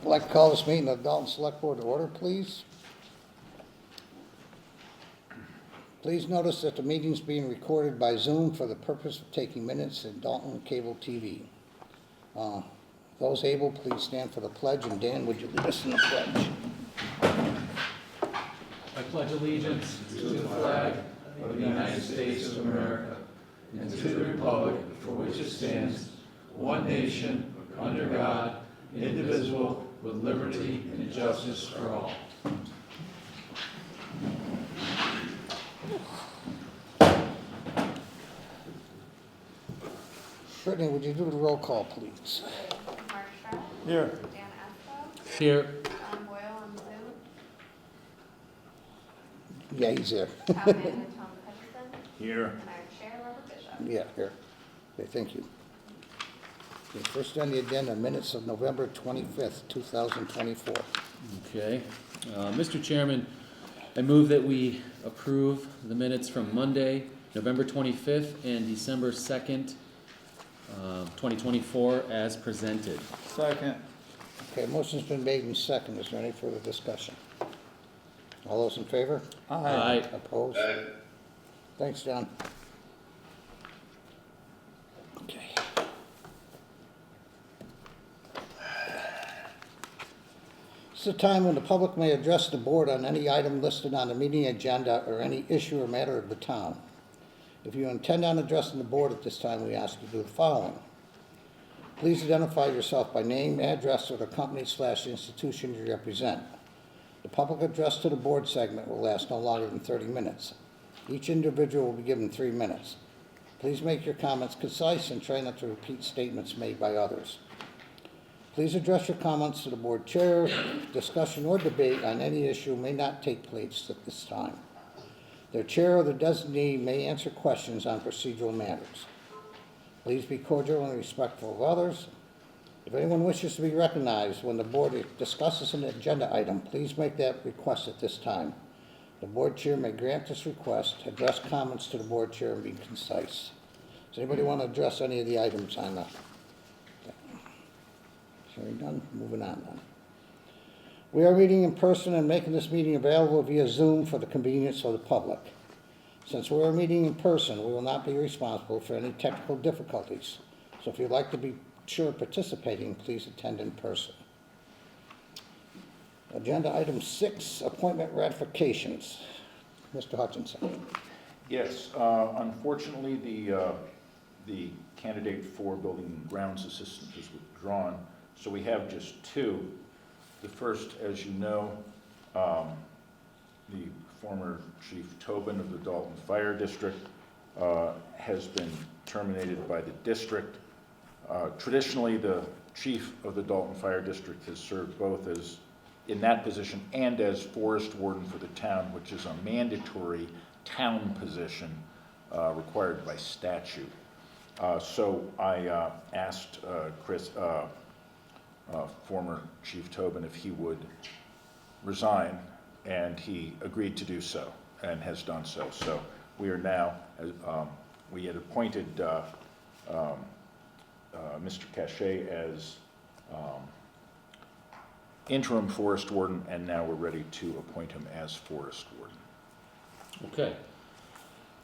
I'd like to call this meeting of the Dalton Select Board to order, please. Please notice that the meeting is being recorded by Zoom for the purpose of taking minutes in Dalton Cable TV. Those able, please stand for the pledge. And Dan, would you lead us in the pledge? I pledge allegiance to the flag of the United States of America and to the republic for which it stands, one nation, under God, indivisible, with liberty and justice for all. Brittany, would you do the roll call, please? Mark Sharp. Here. Dan Esco. Here. Tom Boyle on Zoom. Yeah, he's here. Town Manager Tom Hutchison. Here. And our Chair, Robert Bishop. Yeah, here. Okay, thank you. Okay, first on the agenda, minutes of November 25th, 2024. Okay. Mr. Chairman, I move that we approve the minutes from Monday, November 25th and December 2nd, 2024 as presented. Second. Okay, motion's been made and seconded. Is there any further discussion? All those in favor? Aye. Opposed? Thanks, John. Okay. This is a time when the public may address the board on any item listed on the meeting agenda or any issue or matter of the town. If you intend on addressing the board at this time, we ask you to do the following. Please identify yourself by name, address, or the company/institution you represent. The public address to the board segment will last no longer than 30 minutes. Each individual will be given 3 minutes. Please make your comments concise and try not to repeat statements made by others. Please address your comments to the board chair. Discussion or debate on any issue may not take place at this time. Their chair or the designee may answer questions on procedural matters. Please be cordial and respectful of others. If anyone wishes to be recognized when the board discusses an agenda item, please make that request at this time. The board chair may grant this request, address comments to the board chair, and be concise. Does anybody want to address any of the items on the... Hearing none, moving on then. We are meeting in person and making this meeting available via Zoom for the convenience of the public. Since we are meeting in person, we will not be responsible for any technical difficulties. So if you'd like to be sure of participating, please attend in person. Agenda item 6, appointment ratifications. Mr. Hutchinson. Yes, unfortunately, the candidate for building and grounds assistant is withdrawn, so we have just 2. The first, as you know, the former Chief Tobin of the Dalton Fire District has been terminated by the district. Traditionally, the chief of the Dalton Fire District has served both as in that position and as forest warden for the town, which is a mandatory town position required by statute. So I asked Chris, former Chief Tobin, if he would resign, and he agreed to do so and has done so. So we are now, we had appointed Mr. Cachet as interim forest warden, and now we're ready to appoint him as forest warden. Okay.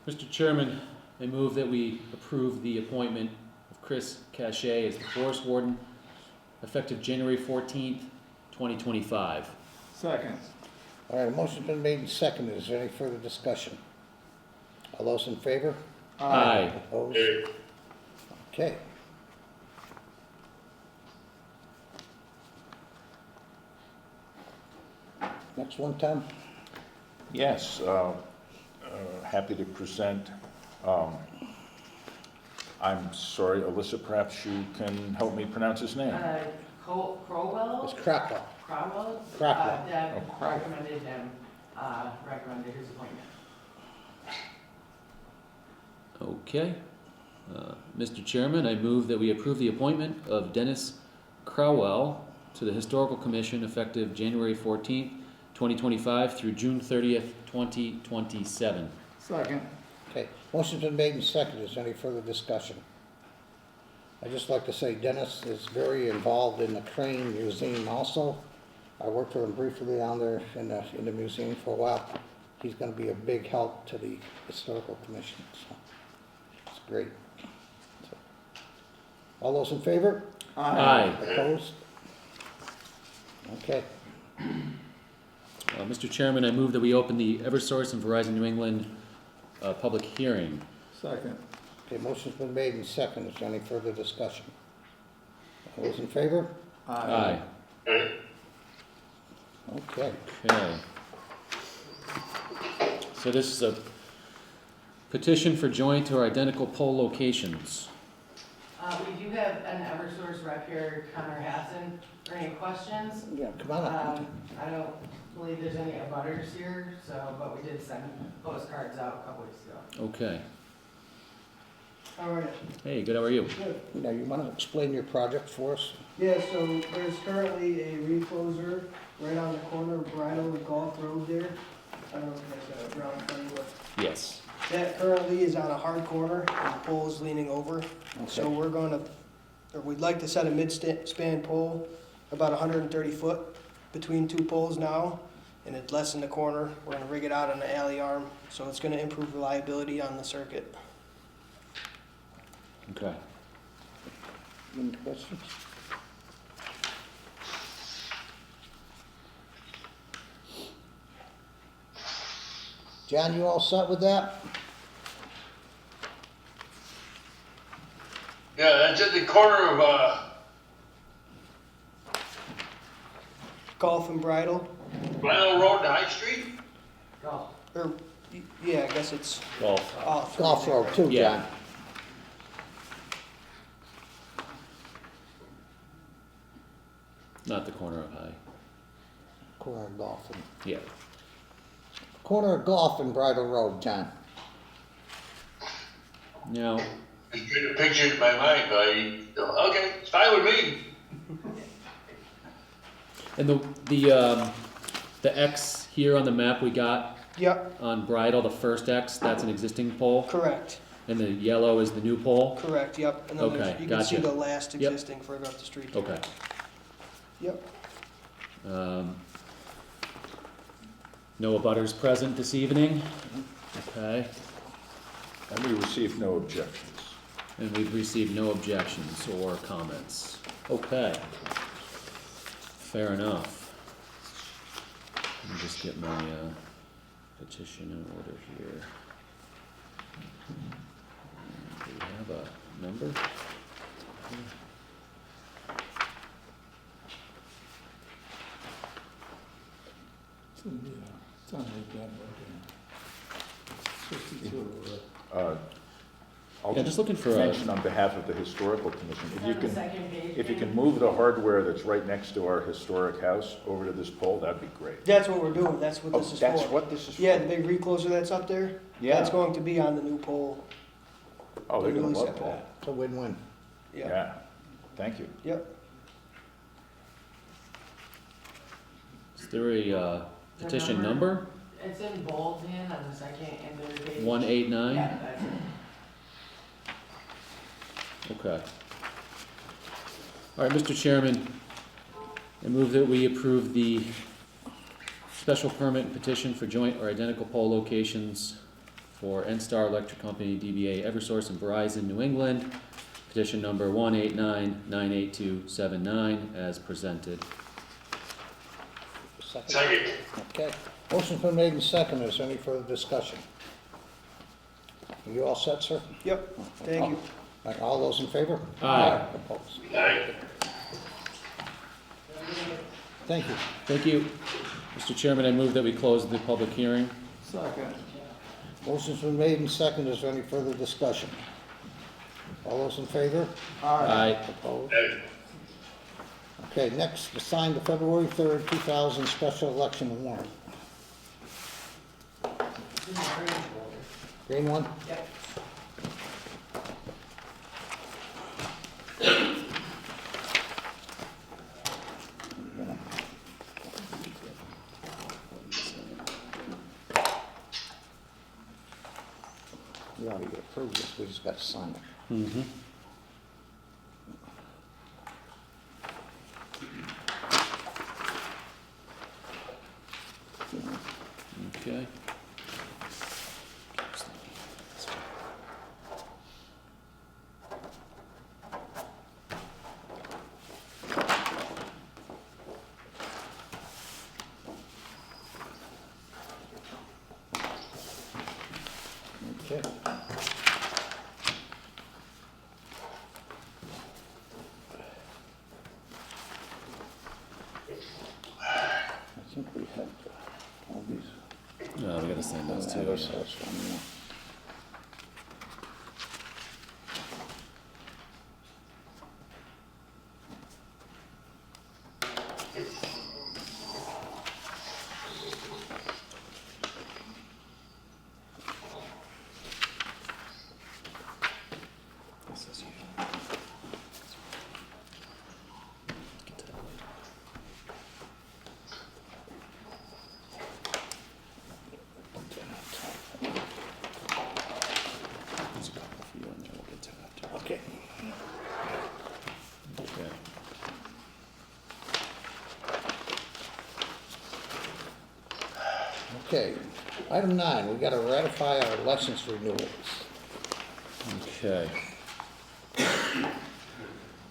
Mr. Chairman, I move that we approve the appointment of Chris Cachet as the forest warden effective January 14th, 2025. Second. All right, a motion's been made and seconded. Is there any further discussion? All those in favor? Aye. Opposed? Okay. Next one, Tom. Yes, happy to present. I'm sorry, Alyssa, perhaps you can help me pronounce his name. Crowell? It's Crockwell. Crowell? Crockwell. Deb recommended him, recommended his appointment. Okay. Mr. Chairman, I move that we approve the appointment of Dennis Crowell to the Historical Commission effective January 14th, 2025 through June 30th, 2027. Second. Okay, motion's been made and seconded. Is there any further discussion? I'd just like to say Dennis is very involved in the Crane Museum also. I worked with him briefly down there in the museum for a while. He's gonna be a big help to the Historical Commission, so it's great. So, all those in favor? Aye. Opposed? Okay, Mr. Chairman, I move that we open the Eversource and Verizon New England public hearing. Second. okay, motion's been made and seconded. Is there any further discussion? All those in favor? Aye. Okay. Okay. So this is a petition for joint or identical pole locations. We do have an Eversource rep here, Connor Hassan, for any questions. Yeah, come on up. I don't believe there's any abutters here, so, but we did send postcards out a couple weeks ago. Okay. All right, Hey, good, how are you? good. Now, you wanna explain your project for us? Yeah, so there's currently a recloser right on the corner of Bridle and Golf Road there. I don't know if you guys got it around in front of you, but Yes. that currently is on a hard corner and the pole is leaning over. So Okay. we're gonna, or we'd like to set a mid-span pole about 130 foot between two poles now, and it's less in the corner. We're gonna rig it out on the alley arm, so it's gonna improve reliability on the circuit. Okay. Any questions? John, you all set with that? Yeah, that's at the corner of, Golf and Bridle, Vinyl Road and High Street? Go. or, yeah, I guess it's Golf. off. Golf Road too, Yeah. John. Not the corner of High. Corner of Golf and, Yeah. corner of Golf and Bridle Road, John. Now, Just trying to picture it in my mind, but okay, it's fine with me. and the X here on the map we got Yep, on Bridle, the first X, that's an existing pole, correct. and the yellow is the new pole? Correct, yep. And then there's- Okay, you can see gotcha. the last Yep. existing further up the street. Okay. Yep. No abutters present this evening? Okay. And we received no objections. And we've received no objections or comments. Okay. Fair enough. Let me just get my petition in order here. Do we have a number? It's on the agenda, okay. 52. I'll Yeah, just looking for a, mention on behalf of the Historical Commission, Is if you that the can, second page? if you Jane? can move the hardware that's right next to our historic house over to this pole, that'd be great. That's what we're doing, that's what Oh, this is that's for. what this is for? Yeah, the big recloser that's up there, Yeah. that's going to be on the new pole. Oh, they're the gonna newly love set pole. that. It's a win-win. Yeah, Yeah, thank you. yep. is there a The petition number? It's in bold, Dan, on the second and third page. 189? Yeah, that's it. Okay. All right, Mr. Chairman, I move that we approve the special permit and petition for joint or identical pole locations for N-Star Electric Company, DBA Eversource and Verizon New England, petition number 189-98279 as presented. Second. Second. Okay. Motion's been made and seconded. Is there any further discussion? Are you all set, sir? Yep, thank you. All right, all those in favor? Aye. Opposed? Aye. Thank you. Thank you. Mr. Chairman, I move that we close the public hearing. Second. Motion's been made and seconded. Is there any further discussion? All those in favor? Aye. Opposed? Aye. Okay, next, to sign the February 3rd, 2000 special election warrant. It's in the green folder. Green one? Yep. We already approved this, we just got to sign it. Mm-hmm. Okay. Okay. I think we have all these. No, we gotta sign those too. Those one, yeah. This is you. Get to that later. There's a couple for you and then we'll get to it after. Okay. Okay. Okay. Item 9, we got to ratify our license renewals. Okay.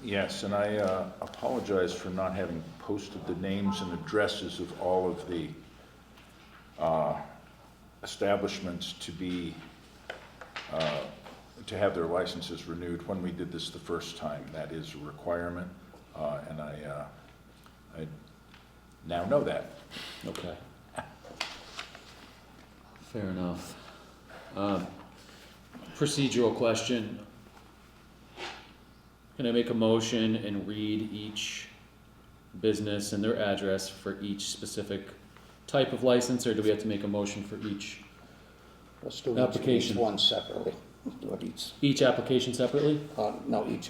Yes, and I apologize for not having posted the names and addresses of all of the establishments to be, to have their licenses renewed when we did this the first time. That is a requirement, and I now know that. Okay. Fair enough. Procedural question. Can I make a motion and read each business and their address for each specific type of license, or do we have to make a motion for each Let's do each Application. one separately. Do it each application separately? no, each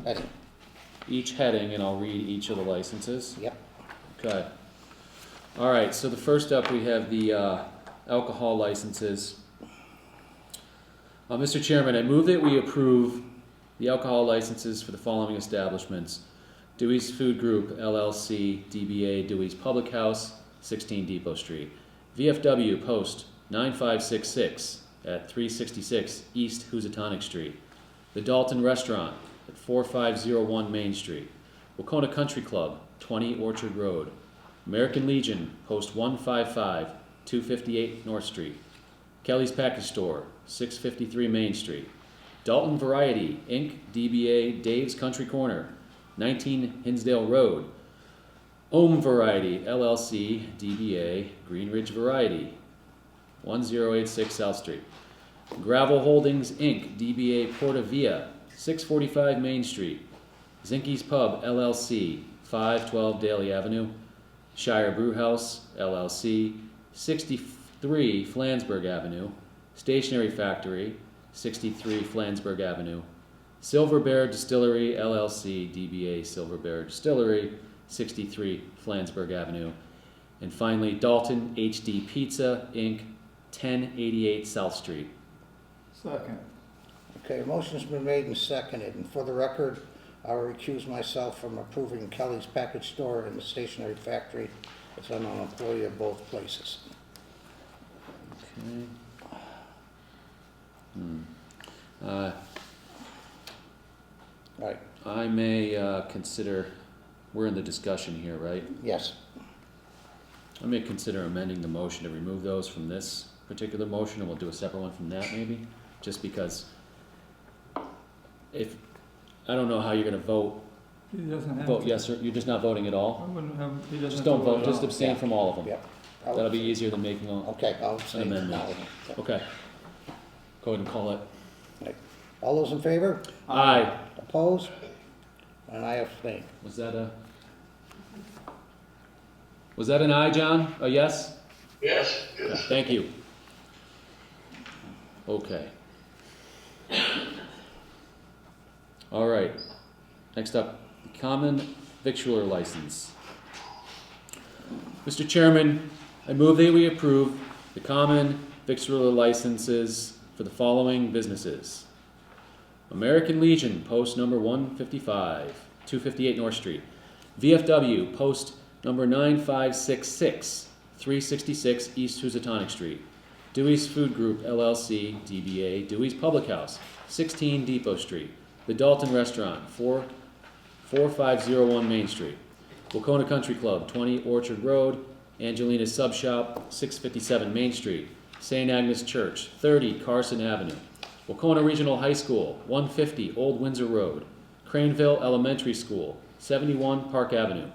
heading. Each heading, and I'll read each of the licenses. Yep. Okay. All right, so the first up, we have the alcohol licenses. Mr. Chairman, I move that we approve the alcohol licenses for the following establishments: Dewey's Food Group, LLC, DBA Dewey's Public House, 16 Depot Street. VFW Post 9566 at 366 East Housatonic Street. The Dalton Restaurant at 4501 Main Street. Wacona Country Club, 20 Orchard Road. American Legion, Post 155, 258 North Street. Kelly's Package Store, 653 Main Street. Dalton Variety, Inc., DBA Dave's Country Corner, 19 Hinsdale Road. Ohm Variety, LLC, DBA Green Ridge Variety, 1086 South Street. Gravel Holdings, Inc., DBA Porta Via, 645 Main Street. Zinke's Pub, LLC, 512 Daly Avenue. Shire Brewhouse, LLC, 63 Flansburgh Avenue. Stationery Factory, 63 Flansburgh Avenue. Silver Bear Distillery, LLC, DBA Silver Bear Distillery, 63 Flansburgh Avenue. And finally, Dalton HD Pizza, Inc., 1088 South Street. Second. Okay, motion's been made and seconded, and for the record, I will recuse myself from approving Kelly's Package Store and the Stationery Factory, as I'm an employee of both places. Okay. Right, I may consider, we're in the discussion here, right? yes. I may consider amending the motion to remove those from this particular motion, and we'll do a separate one from that maybe, just because if, I don't know how you're gonna vote. He doesn't have Vote to. yes, or you're just not voting at I all? wouldn't have, he doesn't Just have don't to vote, at just all. abstain Yeah. from all of them. Yep. That'll be easier than making all, Okay, I'll abstain from amendment. all of them. okay. Go ahead and call it. Right. All those in favor? Aye. Opposed? And I abstain. Was that an aye, John? A yes? Yes, Okay, yes. thank you. Okay. All right. Next up, common victualler license. Mr. Chairman, I move that we approve the common victualler licenses for the following businesses: American Legion, post number 155, 258 North Street. VFW, post number 9566, 366 East Housatonic Street. Dewey's Food Group LLC, DBA, Dewey's Public House, 16 Depot Street. The Dalton Restaurant, 4501 Main Street. Wacona Country Club, 20 Orchard Road. Angelina's Sub Shop, 657 Main Street. St. Agnes Church, 30 Carson Avenue. Wacona Regional High School, 150 Old Windsor Road. Craneville Elementary School, 71 Park Avenue.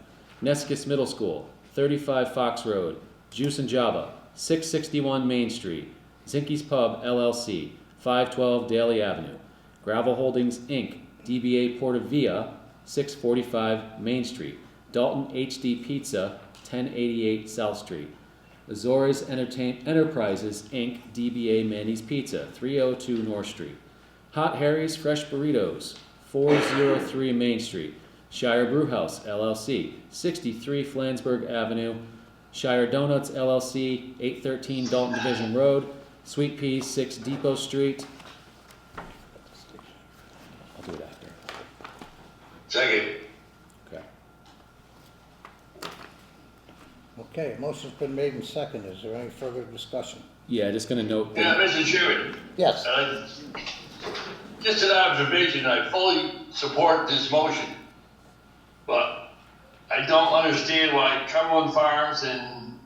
Nescus Middle School, 35 Fox Road. Juice and Java, 661 Main Street. Zinke's Pub, LLC, 512 Daly Avenue. Gravel Holdings, Inc., DBA Porta Via, 645 Main Street. Dalton HD Pizza, 1088 South Street. Azores Enterprises, Inc., DBA Manny's Pizza, 302 North Street. Hot Harry's Fresh Burritos, 403 Main Street. Shire Brewhouse, LLC, 63 Flansburgh Avenue. Shire Donuts, LLC, 813 Dalton Division Road. Sweet Peas, 6 Depot Street. I'll do it after. Second. Okay. Okay, motion's been made and seconded. Is there any further discussion? Yeah, just gonna note Yeah, that, Mr. Chairman, Yes. just an observation, I fully support this motion, but I don't understand why Cumberland Farms and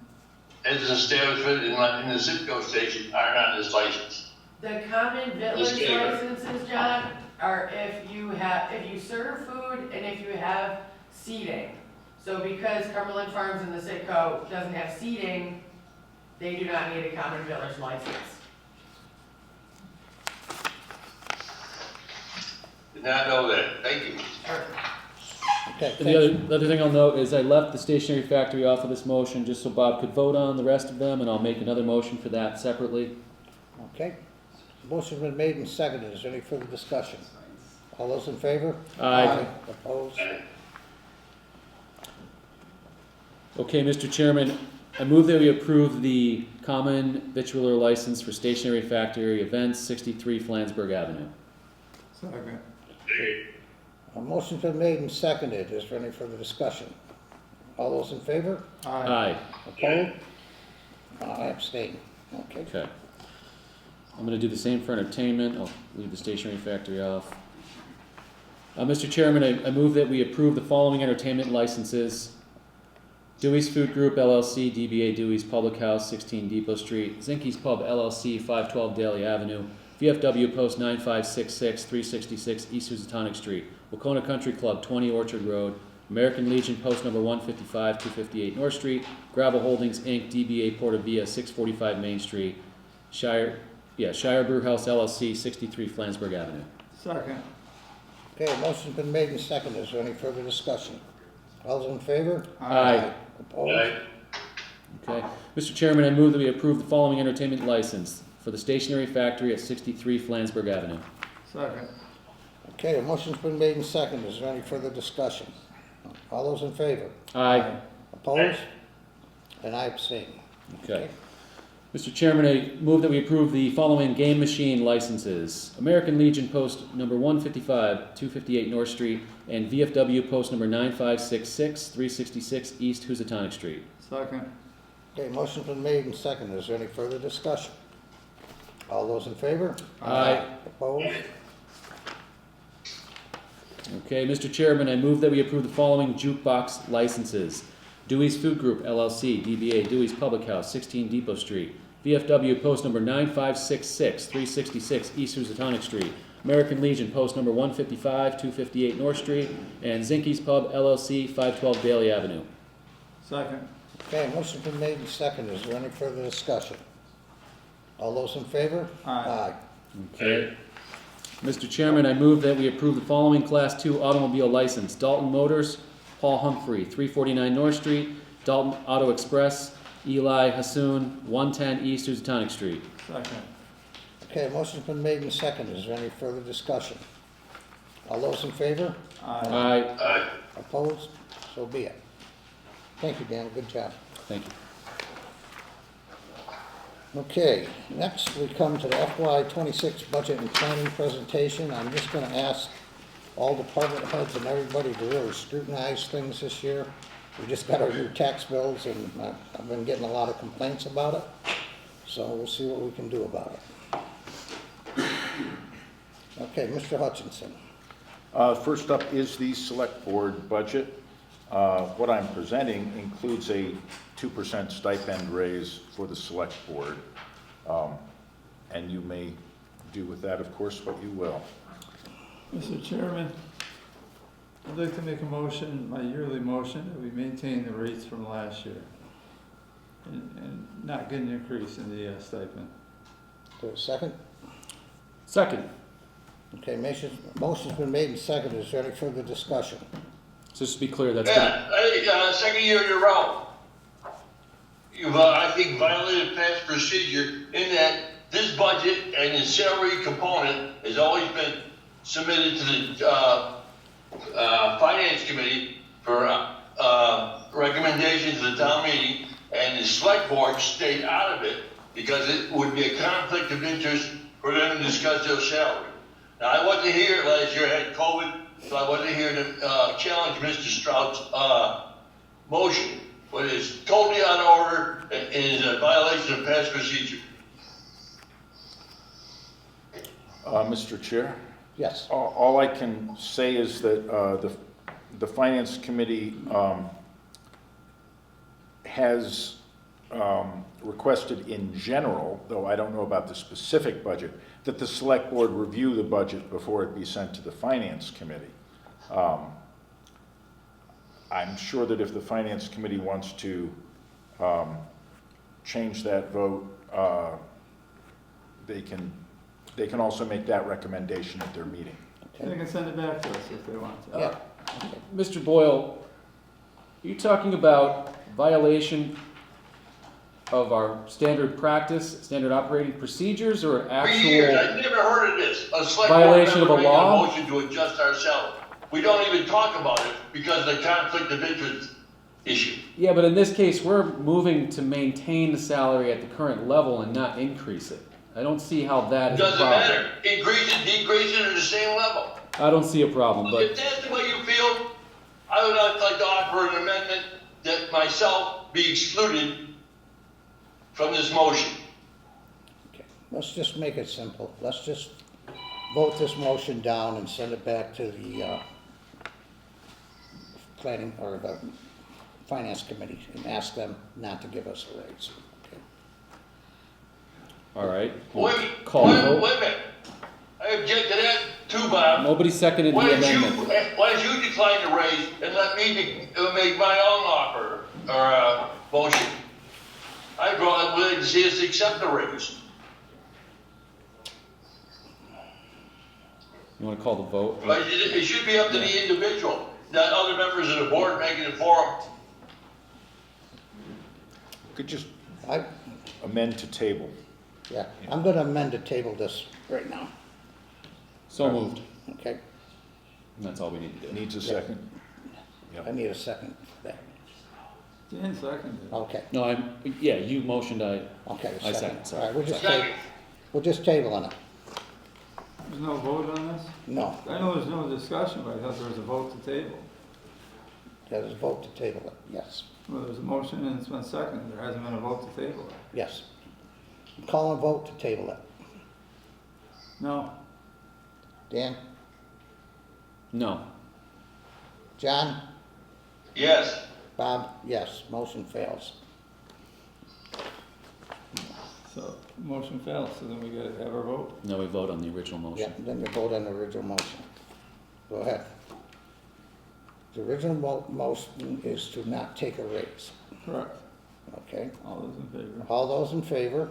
as an establishment in the Zipco station are not this license. The common Let's vittler's get it. licenses, John, are if you serve food and if you have seating. So because Cumberland Farms and the Zipco doesn't have seating, they do not need a common vittler's license. Did not know that, thank you. Or- Okay, and the other thing I'll note is I left the stationery factory off of this motion just so Bob could vote on the rest of them, and I'll make another motion for that separately. Okay. Motion's been made and seconded. Is there any further discussion? All those in favor? Aye. Opposed? Okay, Mr. Chairman, I move that we approve the common victualler license for Stationery Factory Events, 63 Flansburgh Avenue. A motion's been made and seconded. Is there any further discussion? All those in favor? Aye. Opposed? I abstain. Okay. Okay. I'm gonna do the same for entertainment. I'll leave the Stationery Factory off. Mr. Chairman, I move that we approve the following entertainment licenses. Dewey's Food Group LLC, DBA Dewey's Public House, 16 Depot Street. Zinke's Pub LLC, 512 Daly Avenue. VFW Post 9566, 366 East Housatonic Street. Wacona Country Club, 20 Orchard Road. American Legion Post number 155, 258 North Street. Gravel Holdings Inc., DBA Porta Via, 645 Main Street. Shire Brewhouse LLC, 63 Flansburgh Avenue. Second. Okay, a motion's been made and seconded. Is there any further discussion? All those in favor? Aye. Opposed? Aye. Okay. Mr. Chairman, I move that we approve the following entertainment license for the Stationery Factory at 63 Flansburgh Avenue. Second. Okay, a motion's been made and seconded. Is there any further discussion? All those in favor? Aye. Opposed? And I abstain. Okay. Mr. Chairman, I move that we approve the following game machine licenses. American Legion Post number 155, 258 North Street, and VFW Post number 9566, 366 East Housatonic Street. Second. Okay, motion's been made and seconded. Is there any further discussion? All those in favor? Aye. Opposed? Okay, Mr. Chairman, I move that we approve the following jukebox licenses. Dewey's Food Group LLC, DBA Dewey's Public House, 16 Depot Street. VFW Post number 9566, 366 East Housatonic Street. American Legion Post number 155, 258 North Street. And Zinke's Pub LLC, 512 Daly Avenue. Second. Okay, motion's been made and seconded. Is there any further discussion? All those in favor? Aye. Okay. Mr. Chairman, I move that we approve the following Class 2 automobile license. Dalton Motors, Paul Humphrey, 349 North Street. Dalton Auto Express, Eli Hassoun, 110 East Housatonic Street. Second. Okay, motion's been made and seconded. Is there any further discussion? All those in favor? Aye. Aye. Opposed? So be it. Thank you, Dan. Good job. Thank you. Okay, next we come to the FY '26 budget and planning presentation. I'm just gonna ask all department heads and everybody to really scrutinize things this year. We just got our new tax bills, and I've been getting a lot of complaints about it, so we'll see what we can do about it. Okay, Mr. Hutchinson. First up is the select board budget. What I'm presenting includes a 2% stipend raise for the select board. And you may do with that, of course, what you will. Mr. Chairman, I'd like to make a motion, my yearly motion, that we maintain the rates from last year and not get an increase in the stipend. Do a second? Second. Okay, motion's been made and seconded. Is there any further discussion? So just to be clear, that's gonna, Yeah, second year in a row. You've, I think, violated past procedure in that this budget and the salary component has always been submitted to the Finance Committee for recommendation to the town meeting, and the select board stayed out of it because it would be a conflict of interest for them to discuss their salary. Now, I wasn't here last year, I had COVID, so I wasn't here to challenge Mr. Stroud's motion, but it's totally out of order and is a violation of past procedure. Mr. Chair? Yes. All I can say is that the Finance Committee has requested in general, though I don't know about the specific budget, that the Select Board review the budget before it be sent to the Finance Committee. I'm sure that if the Finance Committee wants to change that vote, they can also make that recommendation at their meeting. They can send it back to us if they want to. Yeah. Mr. Boyle, are you talking about violation of our standard practice, standard operating procedures, or For years, actual? I've never heard of this. A select board Violation member of a making law? motion to adjust our salary. We don't even talk about it because of the conflict of interest issue. Yeah, but in this case, we're moving to maintain the salary at the current level and not increase it. I don't see how that is a Doesn't problem. matter. Increase it, decrease it, at the same level. I don't see a problem, but If that's the way you feel, I would like to offer an amendment that myself be excluded from this motion. Okay, let's just make it simple. Let's just vote this motion down and send it back to the planning, or the Finance Committee, and ask them not to give us a raise. Okay. all right. Wait, Call wait, the vote. wait a minute. I object to that too, Bob. Nobody seconded the Why don't amendment. you decline the raise and let me make my own offer or motion? I'd willing to see us accept the raise. You want to call the vote? But it should be up to the individual, not other members of the board making it for them. Could just I, amend to table. yeah, I'm gonna amend to table this right now, So moved. okay? And that's all we need to do. Needs a second? I need a second for that. Dan seconded. Okay, No, yeah, you motioned, okay, I a second, second. sorry. All right, Second. we're just tabling it. There's no vote on this? No, I know there's no discussion, but I thought there was a vote to table. there's a vote to table it, yes, Well, there's a motion and it's been seconded. There hasn't been a vote to table it. yes. Call a vote to table it. No. Dan? No. John? Yes. Bob? Yes, motion fails. So, motion fails, so then we gotta have our vote. No, we vote on the original Yeah, motion. then you vote on the original motion. Go ahead. The original motion is to not take a raise, Correct. okay? All those in favor? All those in favor?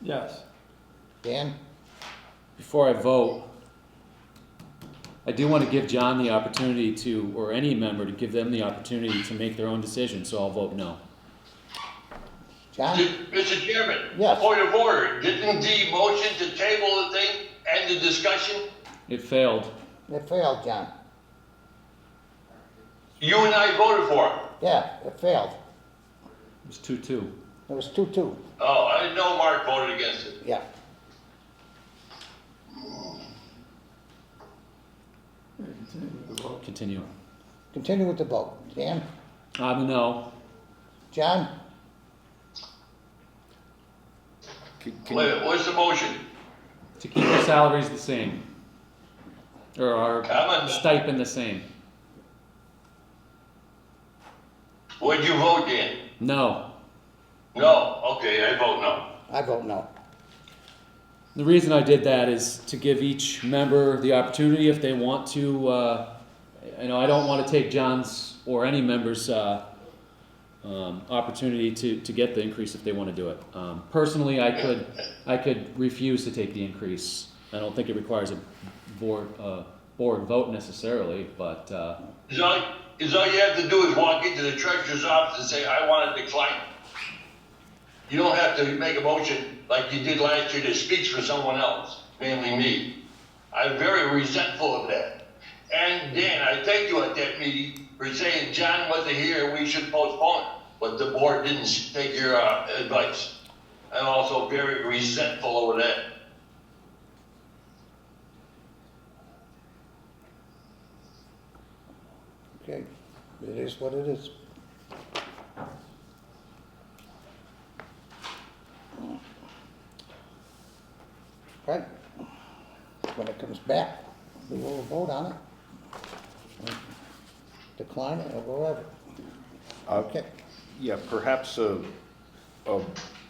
Yes. Dan? Before I vote, I do want to give John the opportunity to, or any member, to give them the opportunity to make their own decision, so I'll vote no. John? Mr. Chairman. Yes. Point of order. Didn't the motion to table the thing end the discussion? It failed. It failed, John. You and I voted for it. Yeah, it failed. It was 2-2. It was 2-2, Oh, I didn't know Mark voted against it. yeah. Continue with the vote. Continue. Continue with the vote. Dan? No. John? Wait, what's the motion? To keep our salaries the same. Or our Comment. stipend the same. What'd you vote, Dan? No. No, okay, I vote no. I vote no. The reason I did that is to give each member the opportunity if they want to, I don't want to take John's or any member's opportunity to get the increase if they want to do it. Personally, I could refuse to take the increase. I don't think it requires a board vote necessarily, but Is all you have to do is walk into the treasurer's office and say, I want to decline. You don't have to make a motion like you did last year that speaks for someone else, namely me. I'm very resentful of that. And Dan, I thanked you at that meeting for saying John wasn't here and we should postpone it, but the board didn't take your advice. I'm also very resentful over that. Okay, it is what it is. Right. When it comes back, we will vote on it. Decline it or whatever. Okay. Yeah, perhaps a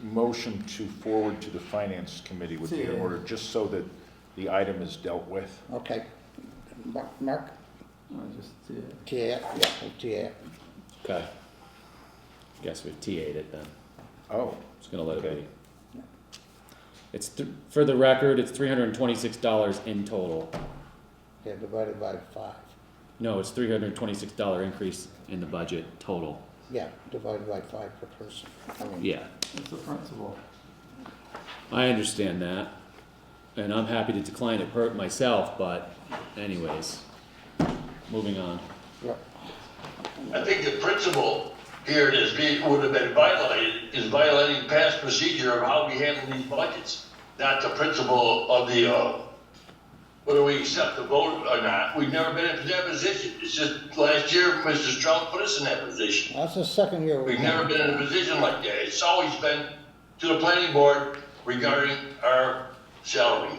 motion to forward to the finance committee would be in order, just so that the item is dealt with. Okay. Mark? TA, yeah, we'll TA. okay. Guess we TA'd it then. Oh, Just gonna let Okay. it be. It's for the record, it's $326 in total. Yeah, divided by 5. No, it's $326 increase in the budget total. Yeah, divided by 5 per person. I mean, Yeah, It's the principle. I understand that, and I'm happy to decline it myself. But, anyways, moving on. yeah. I think the principle here would have been violated, is violating past procedure of how we handle these budgets. Not the principle of whether we accept the vote or not. We've never been in that position. It's just last year, Mr. Strong put us in that position. That's the second year We've never been in a position like that. It's always been to the planning board regarding our salary.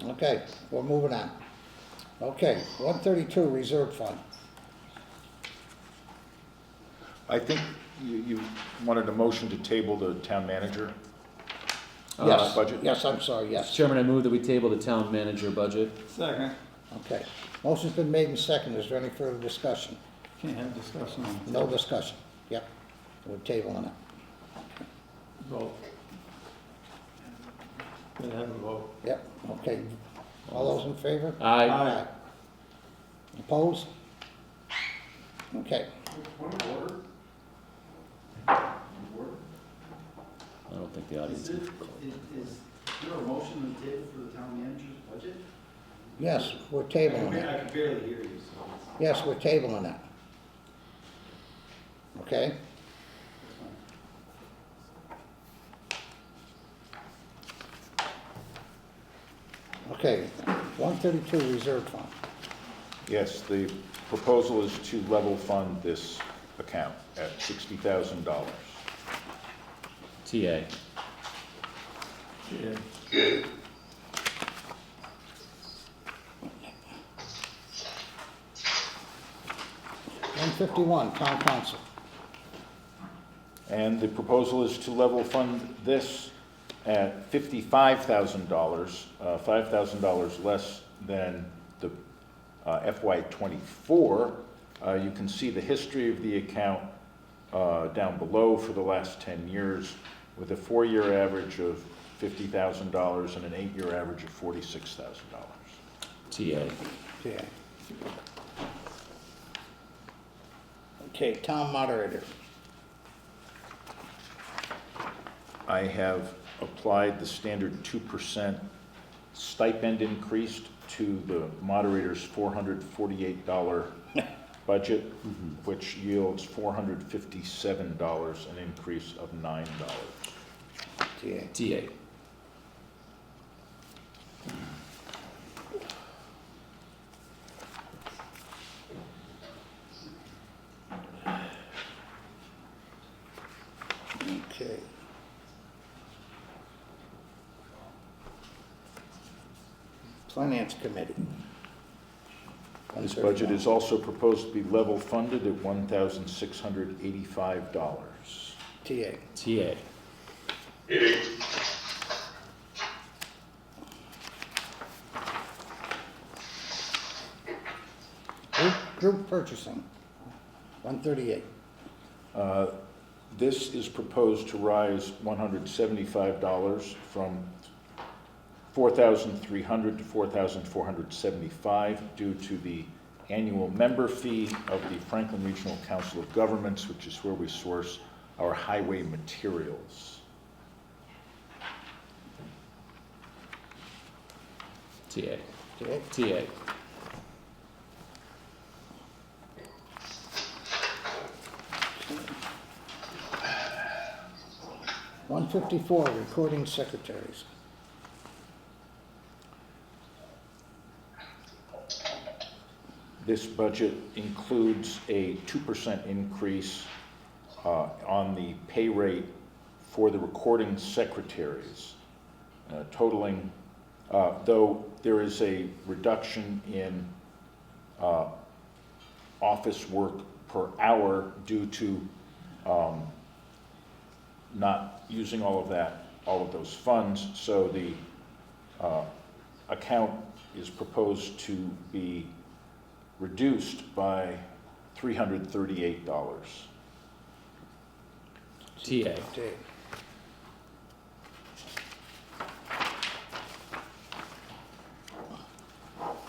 Okay, we're moving on. Okay, 132 reserve fund. I think you wanted a motion to table the town manager Yes, budget? yes, I'm sorry, yes. Chairman, I move that we table the town manager budget. Second. Okay, motion's been made and seconded. Is there any further discussion? Can't have discussion on No discussion. Yep, we're tabling it. vote. Gotta have a vote. Yep, okay. All those in favor? Aye. Opposed? Okay, Point of order. I don't think the audience. Is there a motion on the table for the town manager's budget? yes, we're I tabling can it. barely hear you, so. Yes, we're tabling it. Okay? Okay, 132 reserve fund. Yes, the proposal is to level fund this account at $60,000. TA. Yeah. Okay. $151, town council. And the proposal is to level fund this at $55,000, $5,000 less than the FY '24. You can see the history of the account down below for the last 10 years, with a 4-year average of $50,000 and an 8-year average of $46,000. TA. Yeah. Okay, town moderator. I have applied the standard 2% stipend increase to the moderator's $448 budget, which yields $457, an increase of $9. TA. TA. Okay. Finance Committee. This budget is also proposed to be level funded at $1,685. TA. TA. Group purchasing, 138. This is proposed to rise $175 from $4,300 to $4,475 due to the annual member fee of the Franklin Regional Council of Governments, which is where we source our highway materials. TA. TA. TA. $154, recording secretaries. This budget includes a 2% increase on the pay rate for the recording secretaries, totaling, though there is a reduction in office work per hour due to not using all of those funds, so the account is proposed to be reduced by $338. TA.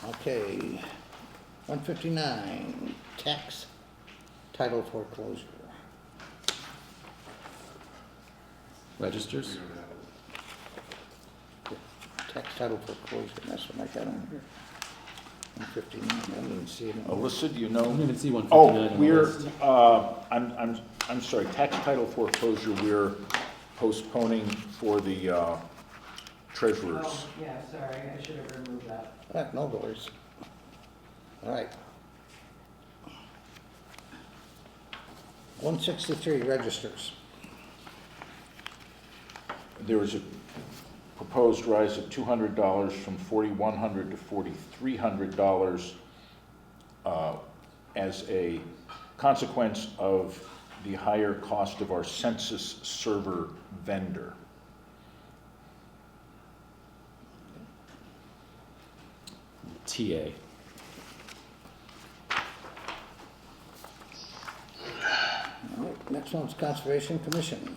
Okay, 159, tax title foreclosure. Registers. Tax title foreclosure, that's what I got on here. 159, I didn't even see it. Alyssa, do you I know? don't even see 159 Oh, on the we're, list. I'm sorry, tax title foreclosure, we're postponing for the treasurers. Oh, yeah, sorry, I should have removed that. No worries. All right. 163, registers. There is a proposed rise of $200 from $4,100 to $4,300 as a consequence of the higher cost of our census server vendor. TA. All right, next one's Conservation Commission.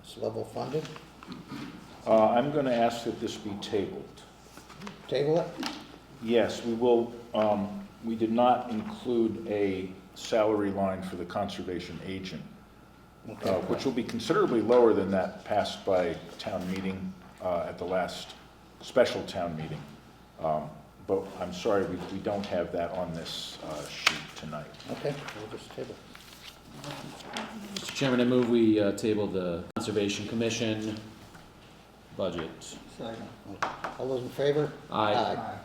It's level funded. I'm going to ask that this be tabled. Table it. Yes, we will, we did not include a salary line for the conservation agent, Okay. which will be considerably lower than that passed by town meeting at the last special town meeting. But I'm sorry, we don't have that on this sheet tonight. Okay, we'll just table. Mr. Chairman, I move we table the Conservation Commission budget. Second. All those in favor? Aye.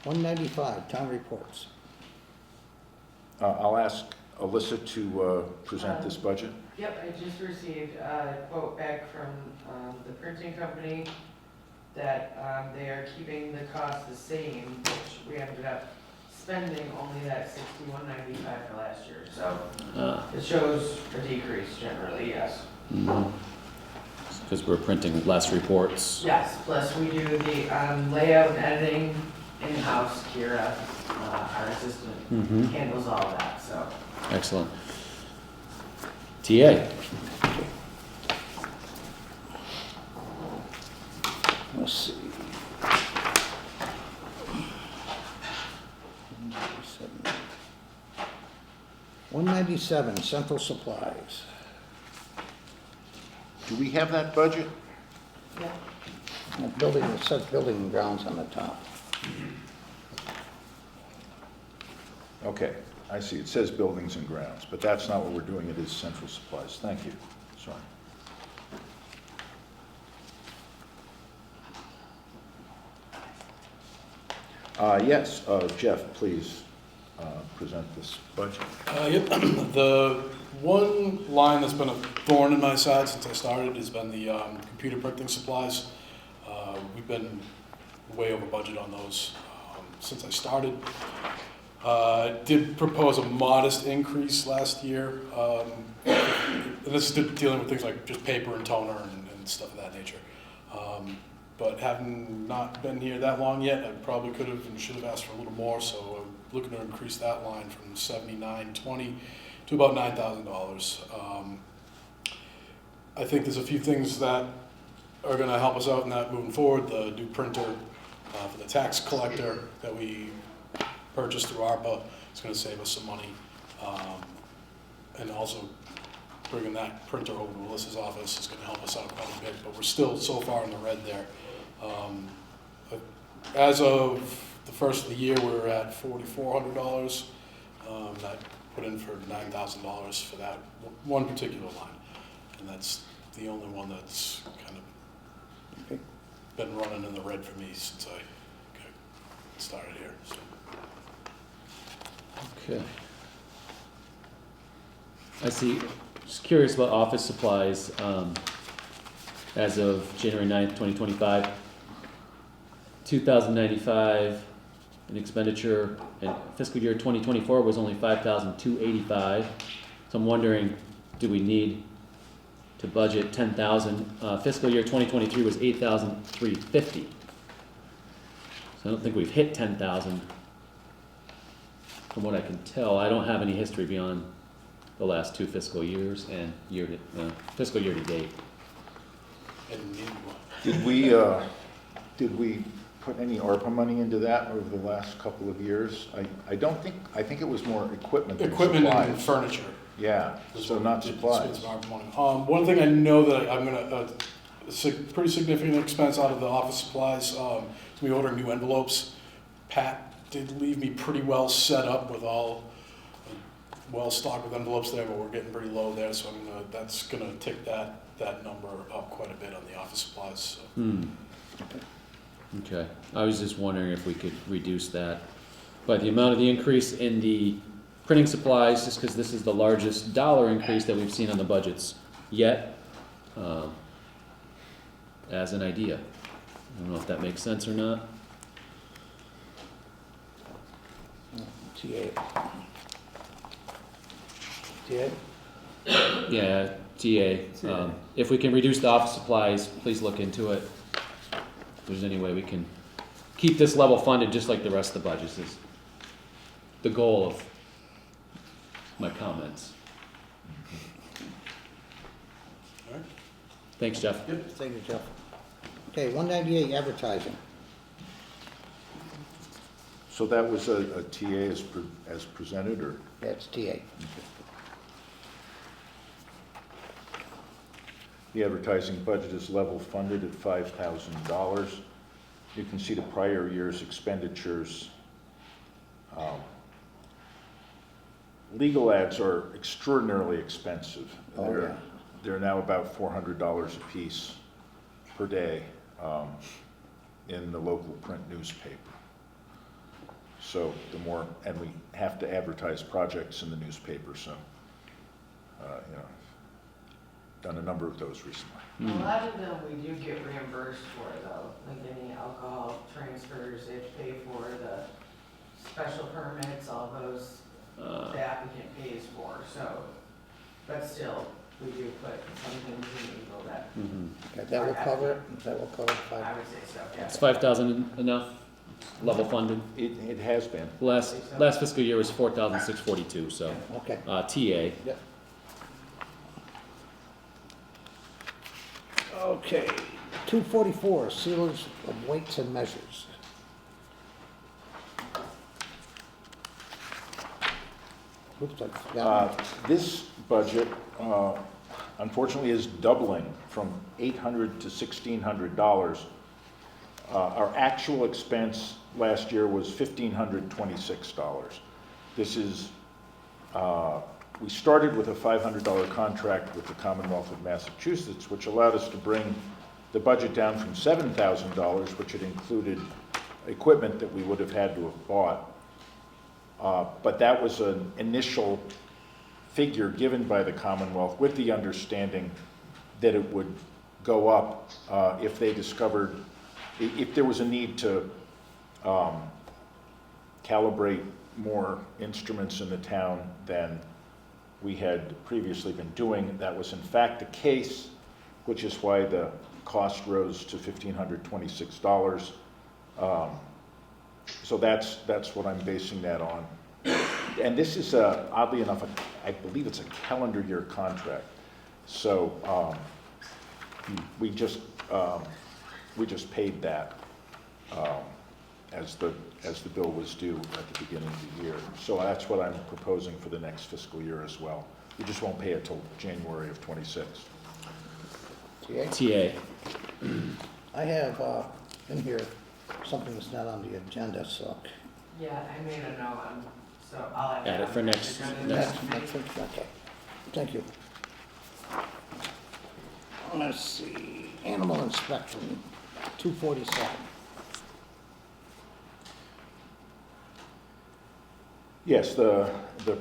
$195, town reports. I'll ask Alyssa to present this budget. Yep, I just received a quote back from the printing company that they are keeping the cost the same, which we ended up spending only that $61.95 for last year. So it shows a decrease generally, yes. Because we're printing less reports. Yes, plus we do the layout and editing in-house. Kira, our assistant, handles all of that, so. Excellent. TA. Let's see. 197, central supplies. Do we have that budget? Yeah. Building, it says building and grounds on the top. Okay, I see. It says buildings and grounds, but that's not what we're doing. It is central supplies. Thank you. Sorry. Yes, Jeff, please present this budget. Yep, the one line that's been a thorn in my side since I started has been the computer printing supplies. We've been way over budget on those since I started. Did propose a modest increase last year. And this is dealing with things like just paper and toner and stuff of that nature. But having not been here that long yet, I probably could have and should have asked for a little more, so I'm looking to increase that line from $79.20 to about $9,000. I think there's a few things that are gonna help us out in that moving forward. The new printer for the tax collector that we purchased through ARPA is gonna save us some money. And also bringing that printer over to Melissa's office is gonna help us out quite a bit, but we're still so far in the red there. As of the first of the year, we were at $4,400. I put in for $9,000 for that one particular line. And that's the only one that's kind of been running in the red for me since I started here. So. Okay. I see, just curious about office supplies, as of January 9th, 2025, 2,095 in expenditure, and fiscal year 2024 was only 5,285. So I'm wondering, do we need to budget 10,000? Fiscal year 2023 was 8,350. So I don't think we've hit 10,000. From what I can tell, I don't have any history beyond the last 2 fiscal years and fiscal year to date. Did we put any ARPA money into that over the last couple of years? I think it was more equipment than Equipment supplies. and furniture. Yeah, so not supplies. One thing I know that I'm gonna, pretty significant expense out of the office supplies, we ordering new envelopes. Pat did leave me pretty well set up with all, well stocked with envelopes there, but we're getting pretty low there, so that's gonna take that number up quite a bit on the office supplies, so. Okay, I was just wondering if we could reduce that by the amount of the increase in the printing supplies, just because this is the largest dollar increase that we've seen on the budgets yet, as an idea. I don't know if that makes sense or not. TA. Yeah, TA. If we can reduce the office supplies, please look into it. If there's any way we can keep this level funded just like the rest of the budgets is the goal of my comments. All right. Thanks, Jeff. Thank you, Jeff. Okay, 198 advertising. So that was a TA as presented, or? That's TA. The advertising budget is level funded at $5,000. You can see the prior year's expenditures. Legal ads are extraordinarily expensive. They're now about $400 a piece per day in the local print newspaper. So the more, and we have to advertise projects in the newspaper, so done a number of those recently. A lot of them we do get reimbursed for though, like any alcohol transfers, they have to pay for the special permits, all those the applicant pays for, so, but still, we do put some things in legal that Okay, that will cover it? That will cover I 5? would say so, yeah. Is 5,000 enough? Level funded? It has been. Last fiscal year was 4,642, so, Okay. TA. Yep. Okay, 244, sealers of weights and measures. Oops, I forgot. This budget, unfortunately, is doubling from $800 to $1,600. Our actual expense last year was $1,526. This is, we started with a $500 contract with the Commonwealth of Massachusetts, which allowed us to bring the budget down from $7,000, which had included equipment that we would have had to have bought. But that was an initial figure given by the Commonwealth with the understanding that it would go up if they discovered, if there was a need to calibrate more instruments in the town than we had previously been doing. That was in fact the case, which is why the cost rose to $1,526. So that's what I'm basing that on. And this is, oddly enough, I believe it's a calendar year contract. So we just paid that as the bill was due at the beginning of the year. So that's what I'm proposing for the next fiscal year as well. We just won't pay it till January of '26. TA? TA. I have in here something that's not on the agenda, so. Yeah, I made a note, so I'll add Add that it for on next- the agenda next- next meeting. Okay, thank you. Let's see, animal inspection, 247. Yes, the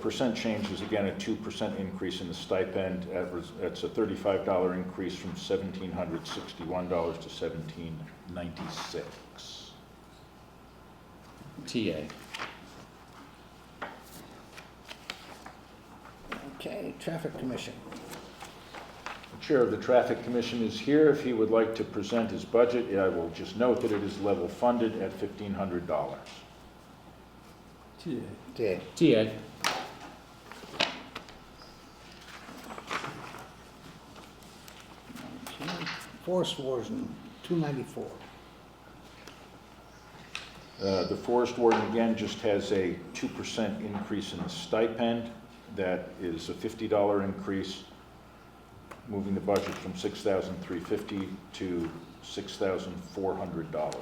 percent change is again a 2% increase in the stipend. It's a $35 increase from $1,761 to $1,796. TA. Okay, Traffic Commission. The Chair of the Traffic Commission is here. If he would like to present his budget, I will just note that it is level funded at $1,500. TA. TA. Okay. Forest Warden, 294. The Forest Warden, again, just has a 2% increase in the stipend. That is a $50 increase, moving the budget from $6,350 to $6,400.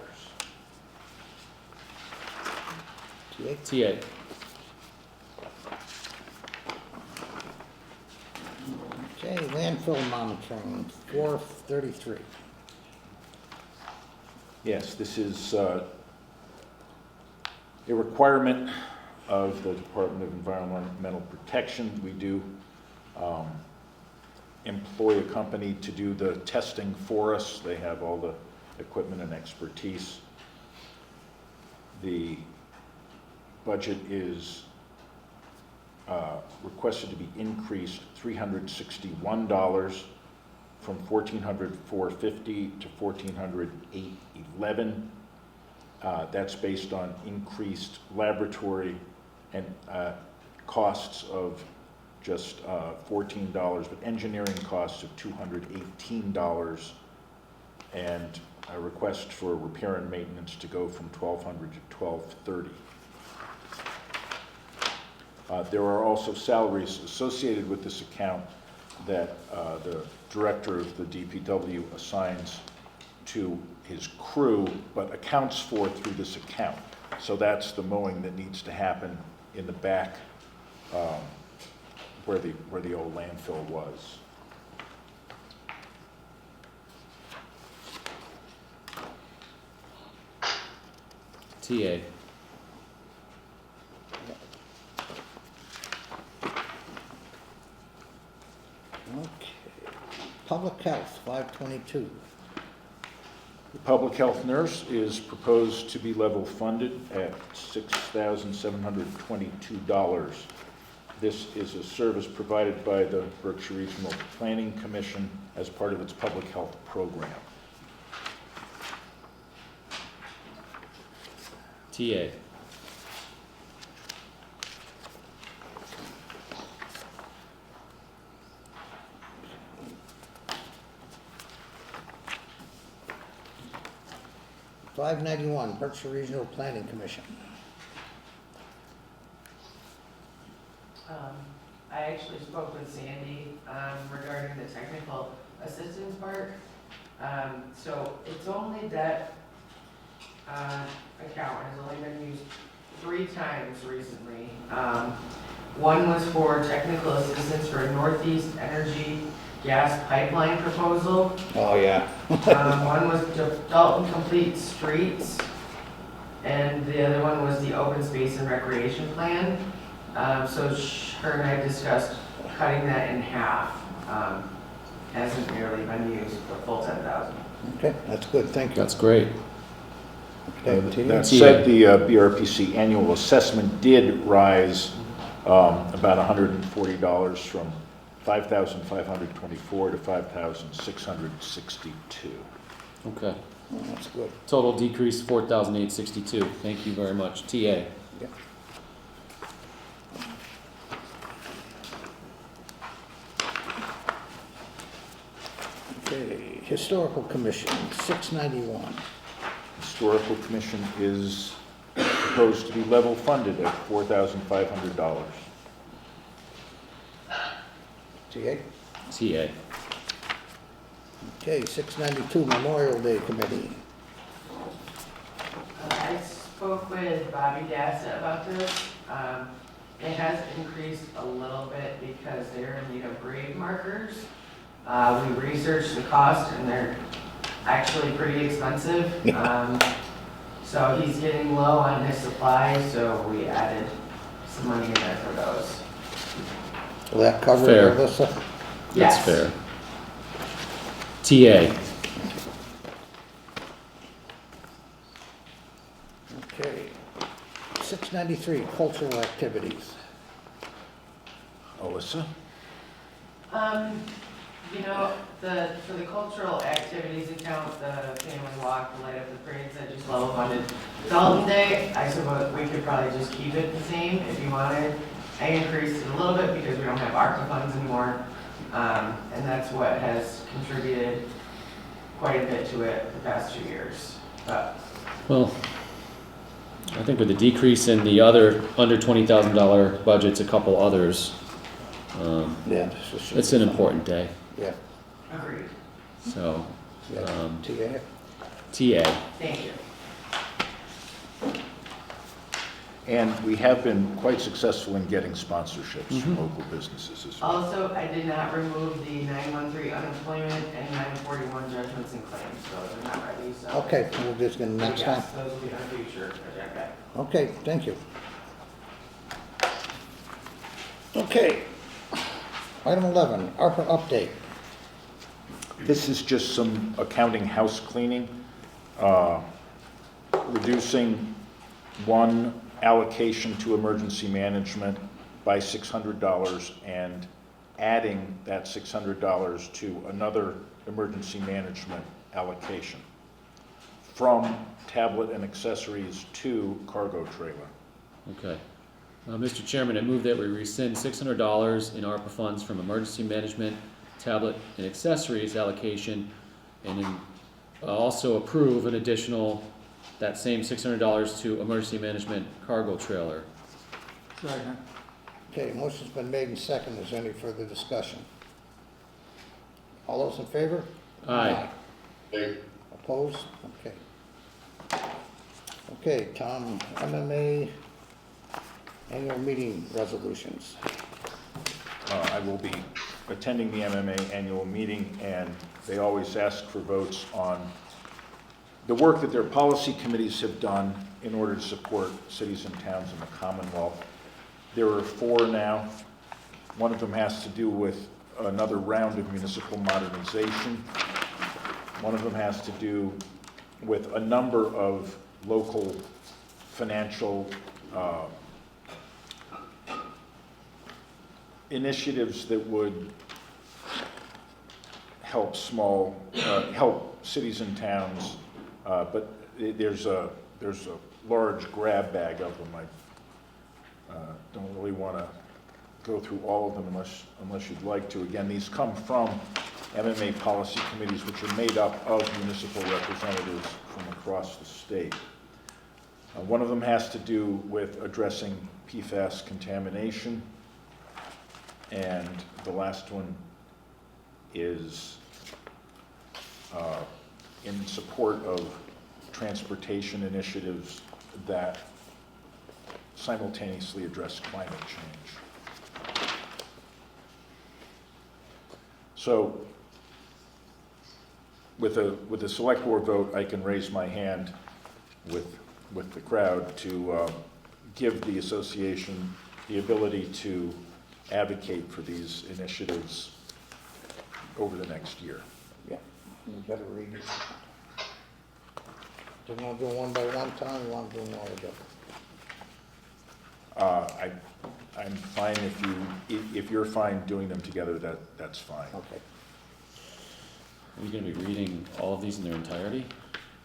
TA. TA. Okay, landfill monitoring, 433. Yes, this is a requirement of the Department of Environmental Protection. We do employ a company to do the testing for us. They have all the equipment and expertise. The budget is requested to be increased $361 from $1,450 to $1,408.11. That's based on increased laboratory and costs of just $14, but engineering costs of $218, and a request for repair and maintenance to go from $1,200 to $1,230. There are also salaries associated with this account that the director of the DPW assigns to his crew, but accounts for through this account. So that's the mowing that needs to happen in the back where the old landfill was. TA. Okay. Public Health, 522. The public health nurse is proposed to be level funded at $6,722. This is a service provided by the Berkshire Regional Planning Commission as part of its public health program. TA. $591, Berkshire Regional Planning Commission. I actually spoke with Sandy regarding the technical assistance part. So it's only that account has only been used 3 times recently. One was for technical assistance for a Northeast Energy gas pipeline proposal. Oh, yeah. One was Dalton Complete Streets, and the other one was the Open Space and Recreation Plan. So her and I discussed cutting that in half. Hasn't nearly been used, the full 10,000. Okay, that's good, thank you. That's great. Okay, Tina? That said, the BRPC annual assessment did rise about $140 from $5,524 to $5,662. Okay. Oh, that's good. Total decrease 4,862. Thank you very much. TA. Okay, Historical Commission, 691. Historical Commission is proposed to be level funded at $4,500. TA? TA. Okay, 692, Memorial Day Committee. I spoke with Bobby Dassett about this. It has increased a little bit because they're in need of grave markers. We researched the cost and they're actually pretty expensive. So he's getting low on his supplies, so we added some money in there for those. Will that cover Fair. it, Alyssa? That's Yes. fair. TA. Okay. 693, cultural activities. Alyssa? You know, for the cultural activities account, the family walk, the light up the parades, I just level funded. Dalton Day, I suppose we could probably just keep it the same if you wanted. I increased it a little bit because we don't have ARPA funds anymore. And that's what has contributed quite a bit to it the past 2 years. But Well, I think with the decrease in the other under $20,000 budgets, a couple others, Yeah. this is- it's an important day. Yeah. agreed. So, Yeah. TA? TA. Thank you. And we have been quite successful in getting sponsorships from Mhm. local businesses as well. Also, I did not remove the 913 unemployment and 941 judgments and claims, so they're not ready, so. Okay, we'll just get them next time. Yes, those will be on future agenda. Okay, thank you. Okay. Item 11, ARPA update. This is just some accounting house cleaning, reducing one allocation to emergency management by $600 and adding that $600 to another emergency management allocation from tablet and accessories to cargo trailer. Okay. Mr. Chairman, I move that we rescind $600 in ARPA funds from emergency management, tablet, and accessories allocation, and then also approve an additional, that same $600 to emergency management cargo trailer. Second. Okay, motion's been made and seconded. Is there any further discussion? All those in favor? Aye. Opposed? Okay. Okay, Tom, MMA annual meeting resolutions. I will be attending the MMA annual meeting, and they always ask for votes on the work that their policy committees have done in order to support cities and towns in the Commonwealth. There are 4 now. One of them has to do with another round of municipal modernization. One of them has to do with a number of local financial initiatives that would help help cities and towns, but there's a large grab bag of them. I don't really want to go through all of them unless you'd like to. Again, these come from MMA policy committees, which are made up of municipal representatives from across the state. One of them has to do with addressing PFAS contamination, and the last one is in support of transportation initiatives that simultaneously address climate change. So with a select board vote, I can raise my hand with the crowd to give the association the ability to advocate for these initiatives over the next year. Yeah, you better read it. Do you want to do one by one, Tom, or you want to do them all together? I'm fine if you're fine doing them together, that's fine. Okay, Are you gonna be reading all of these in their entirety?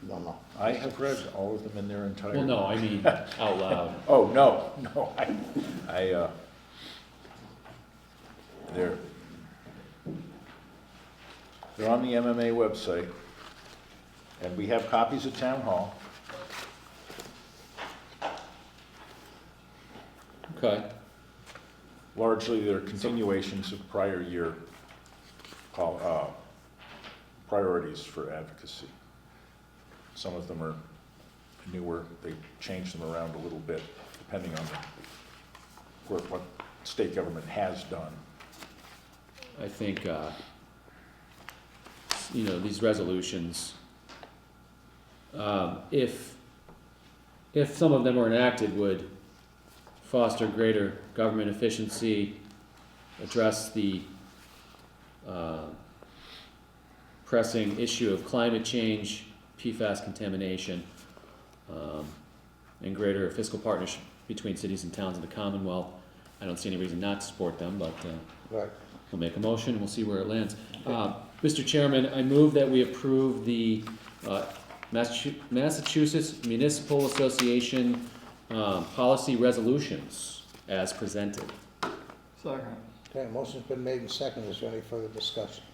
no. I have read all of them in their entirety. Well, no, I mean, out loud. Oh, no, they're on the MMA website, and we have copies at Town Hall. Okay, Largely, they're continuations of prior year priorities for advocacy. Some of them are newer, they change them around a little bit, depending on what state government has done. I think, you know, these resolutions, if some of them are enacted, would foster greater government efficiency, address the pressing issue of climate change, PFAS contamination, and greater fiscal partnership between cities and towns in the Commonwealth. I don't see any reason not to support them, but Right. we'll make a motion and we'll see where it lands. Mr. Chairman, I move that we approve the Massachusetts Municipal Association policy resolutions as presented. Second. Okay, motion's been made and seconded. Is there any further discussion?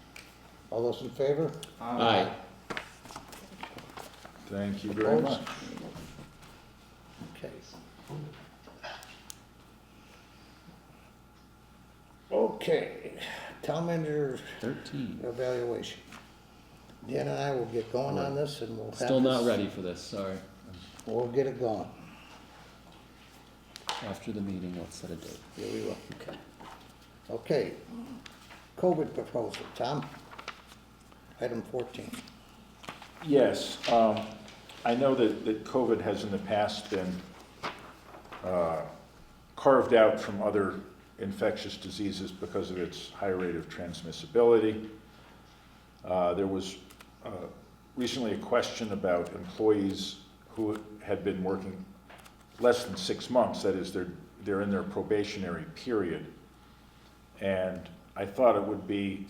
All those in favor? Aye. Thank you very much. Opposed? Okay. Okay, town manager 13. evaluation. Dan and I will get going on this and we'll have Still not this- ready for this, sorry. We'll get it going. After the meeting, let's set a date. Yeah, we will. Okay. Okay, COVID proposal, Tom? Item 14. Yes, I know that COVID has in the past been carved out from other infectious diseases because of its high rate of transmissibility. There was recently a question about employees who had been working less than 6 months, that is, they're in their probationary period. And I thought it would be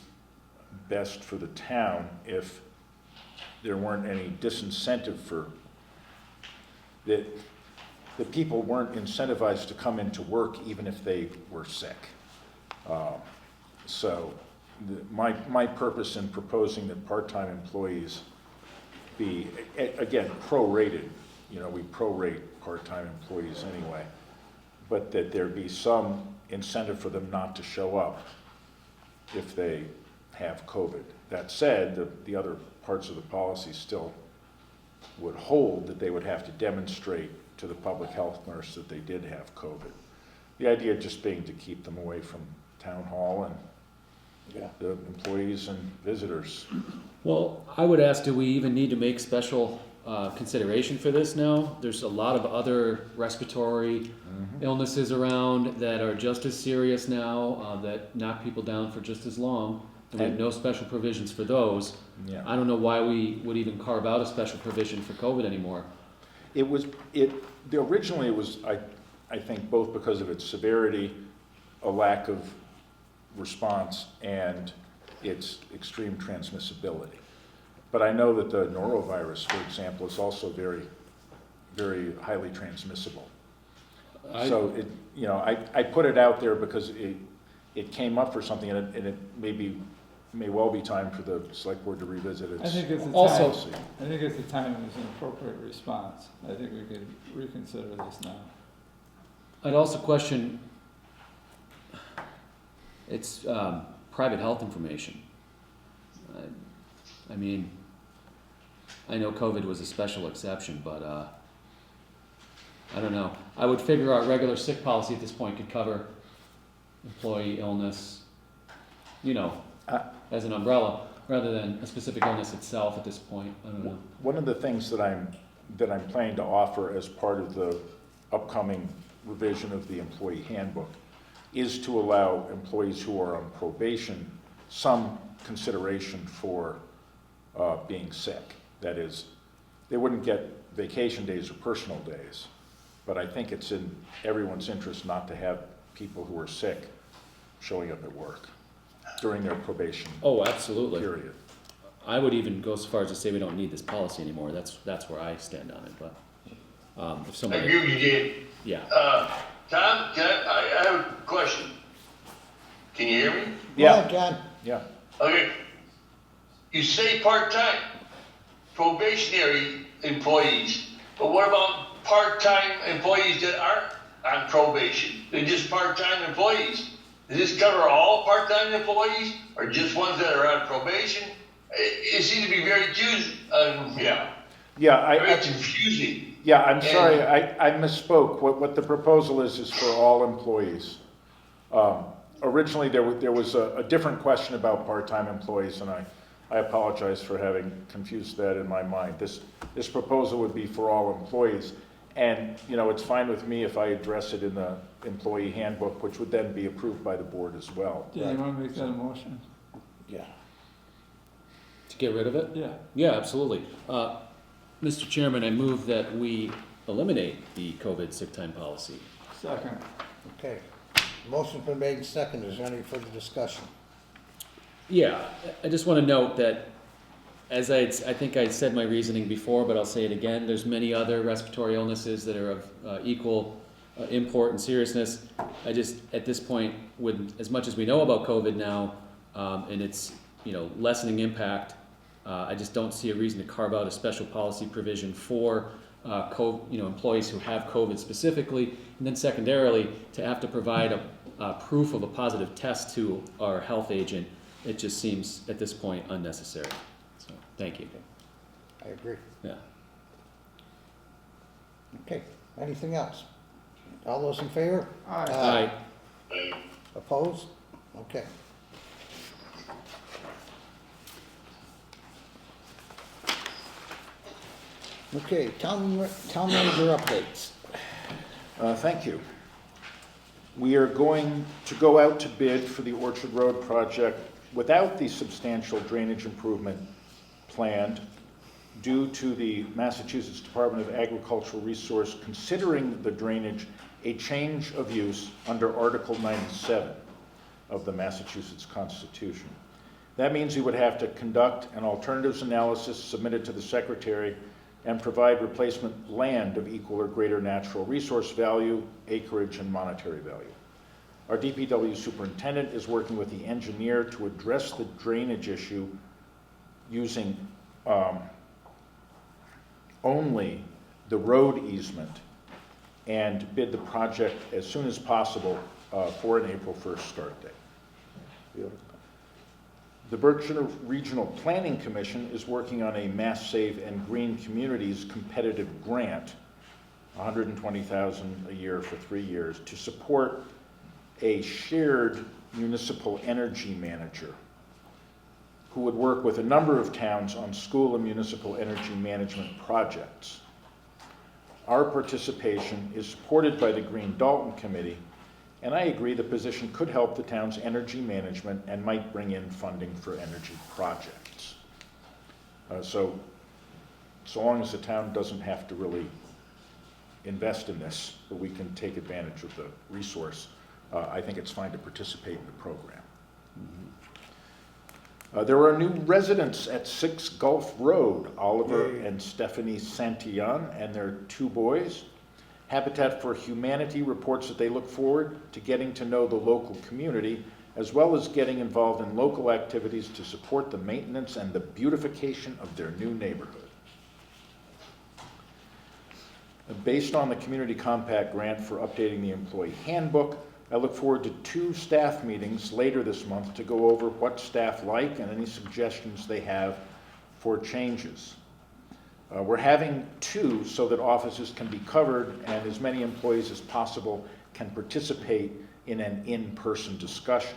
best for the town if there weren't any disincentive for, that people weren't incentivized to come into work even if they were sick. So my purpose in proposing that part-time employees be, again, prorated, you know, we prorate part-time employees anyway, but that there be some incentive for them not to show up if they have COVID. That said, the other parts of the policy still would hold that they would have to demonstrate to the public health nurse that they did have COVID. The idea just being to keep them away from town hall and the employees and visitors. Well, I would ask, do we even need to make special consideration for this now? There's a lot of other respiratory illnesses around that are just as serious now, that knock people down for just as long. And we have no special provisions for those. Yeah. I don't know why we would even carve out a special provision for COVID anymore. Originally it was, I think, both because of its severity, a lack of response, and its extreme transmissibility. But I know that the norovirus, for example, is also very, very highly transmissible. So I put it out there because it came up for something, and it may well be time for the select board to revisit its I think it's a Also- time, I think it's a time it was an appropriate response. I think we could reconsider this now. I'd also question, it's private health information. I mean, I know COVID was a special exception, but I don't know. I would figure our regular sick policy at this point could cover employee illness, as an umbrella, rather than a specific illness itself at this point. I don't know. One of the things that I'm planning to offer as part of the upcoming revision of the employee handbook is to allow employees who are on probation some consideration for being sick. That is, they wouldn't get vacation days or personal days, but I think it's in everyone's interest not to have people who are sick showing up at work during their probation Oh, absolutely. period. I would even go so far as to say we don't need this policy anymore. That's where I stand on it, but if I agree somebody, with you, Dave. yeah. Tom, I have a question. Can you hear me? Go ahead, John. Yeah. Okay. You say part-time probationary employees, but what about part-time employees that aren't on probation? They're just part-time employees. Does this cover all part-time employees or just ones that are on probation? It seems to be very confusing. Very confusing. Yeah, I'm sorry, I misspoke. What the proposal is for all employees. Originally, there was a different question about part-time employees, and I apologize for having confused that in my mind. This proposal would be for all employees. And, it's fine with me if I address it in the employee handbook, which would then be approved by the board as well. Yeah, you wanna make that a motion? Yeah. To get rid of it? Yeah. Yeah, absolutely. Mr. Chairman, I move that we eliminate the COVID sick time policy. Second. Okay. Motion's been made and seconded. Is there any further discussion? Yeah, I just want to note that, as I think I said my reasoning before, but I'll say it again, there's many other respiratory illnesses that are of equal import and seriousness. I just, at this point, with as much as we know about COVID now, and its lessening impact, I just don't see a reason to carve out a special policy provision for employees who have COVID specifically, and then secondarily to have to provide a proof of a positive test to our health agent. It just seems at this point unnecessary. So, thank you. I agree. Yeah. Okay. Anything else? All those in favor? Aye. Opposed? Okay. Okay, town manager updates. Thank you. We are going to go out to bid for the Orchard Road project without the substantial drainage improvement planned due to the Massachusetts Department of Agricultural Resource considering the drainage a change of use under Article 97 of the Massachusetts Constitution. That means we would have to conduct an alternatives analysis submitted to the Secretary and provide replacement land of equal or greater natural resource value, acreage, and monetary value. Our DPW superintendent is working with the engineer to address the drainage issue using only the road easement and bid the project as soon as possible for an April 1st start date. The Berkshire Regional Planning Commission is working on a Mass Save and Green Communities competitive grant, $120,000 a year for 3 years, to support a shared municipal energy manager who would work with a number of towns on school and municipal energy management projects. Our participation is supported by the Green Dalton Committee, and I agree the position could help the town's energy management and might bring in funding for energy projects. So long as the town doesn't have to really invest in this, but we can take advantage of the resource, I think it's fine to participate in the program. There are new residents at 6 Gulf Road, Oliver and Stephanie Santillan and their 2 boys. Habitat for Humanity reports that they look forward to getting to know the local community, as well as getting involved in local activities to support the maintenance and the beautification of their new neighborhood. Based on the Community Compact grant for updating the employee handbook, I look forward to 2 staff meetings later this month to go over what staff like and any suggestions they have for changes. We're having 2 so that offices can be covered and as many employees as possible can participate in an in-person discussion.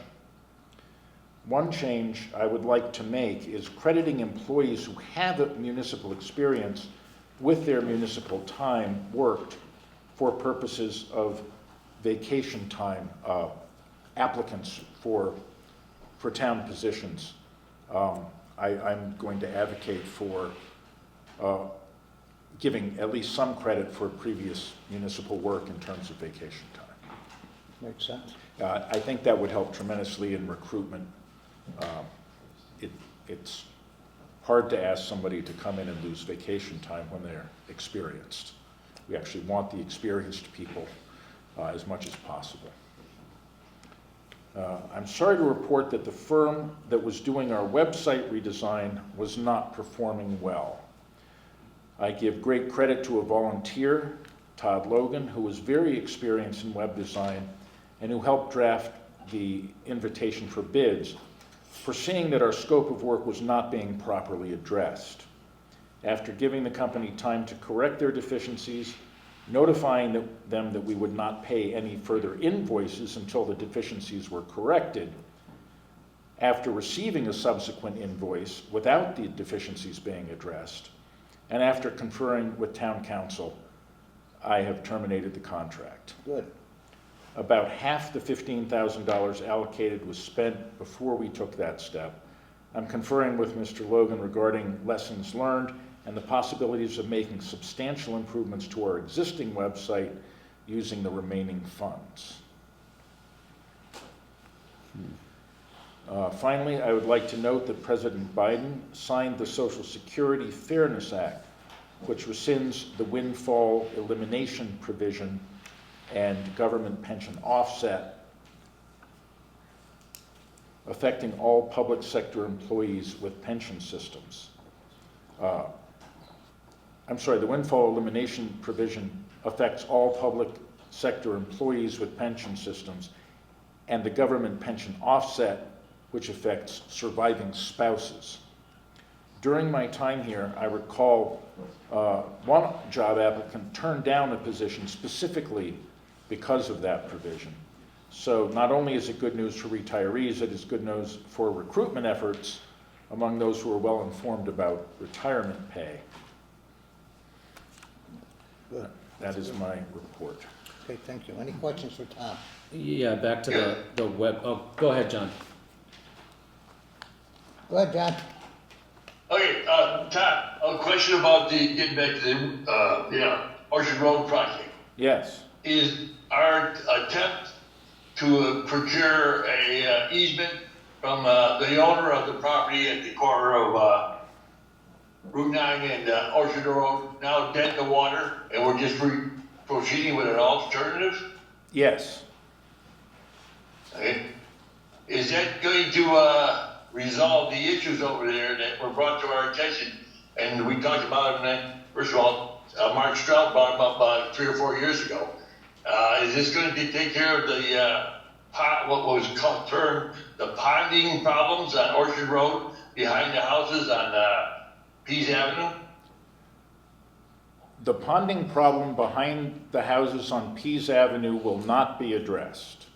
One change I would like to make is crediting employees who have a municipal experience with their municipal time worked for purposes of vacation time applicants for town positions. I'm going to advocate for giving at least some credit for previous municipal work in terms of vacation time. Makes sense. I think that would help tremendously in recruitment. It's hard to ask somebody to come in and lose vacation time when they're experienced. We actually want the experienced people as much as possible. I'm sorry to report that the firm that was doing our website redesign was not performing well. I give great credit to a volunteer, Todd Logan, who was very experienced in web design and who helped draft the invitation for bids, foreseeing that our scope of work was not being properly addressed. After giving the company time to correct their deficiencies, notifying them that we would not pay any further invoices until the deficiencies were corrected, after receiving a subsequent invoice without the deficiencies being addressed, and after conferring with town council, I have terminated the contract. Good. About half the $15,000 allocated was spent before we took that step. I'm conferring with Mr. Logan regarding lessons learned and the possibilities of making substantial improvements to our existing website using the remaining funds. Finally, I would like to note that President Biden signed the Social Security Fairness Act, which rescinds the windfall elimination provision and government pension offset, affecting all public sector employees with pension systems. The windfall elimination provision affects all public sector employees with pension systems, and the government pension offset, which affects surviving spouses. During my time here, I recall one job applicant turned down a position specifically because of that provision. So not only is it good news for retirees, it is good news for recruitment efforts among those who are well informed about retirement pay. Good. That is my report. Okay, thank you. Any questions for Tom? Yeah, back to the web, oh, go ahead, John. Go ahead, John. Okay, Todd, a question about getting back to the, Orchard Road project. Yes. Is our attempt to procure a easement from the owner of the property at the corner of Route 9 and Orchard Road now dead in the water, and we're just proceeding with an alternative? Yes. Okay. Is that going to resolve the issues over there that were brought to our attention? And we talked about them, first of all, Mark Stroud brought them up about 3 or 4 years ago. Is this going to take care of the what was termed the ponding problems on Orchard Road behind the houses on Pease Avenue? The ponding problem behind the houses on Pease Avenue will not be addressed.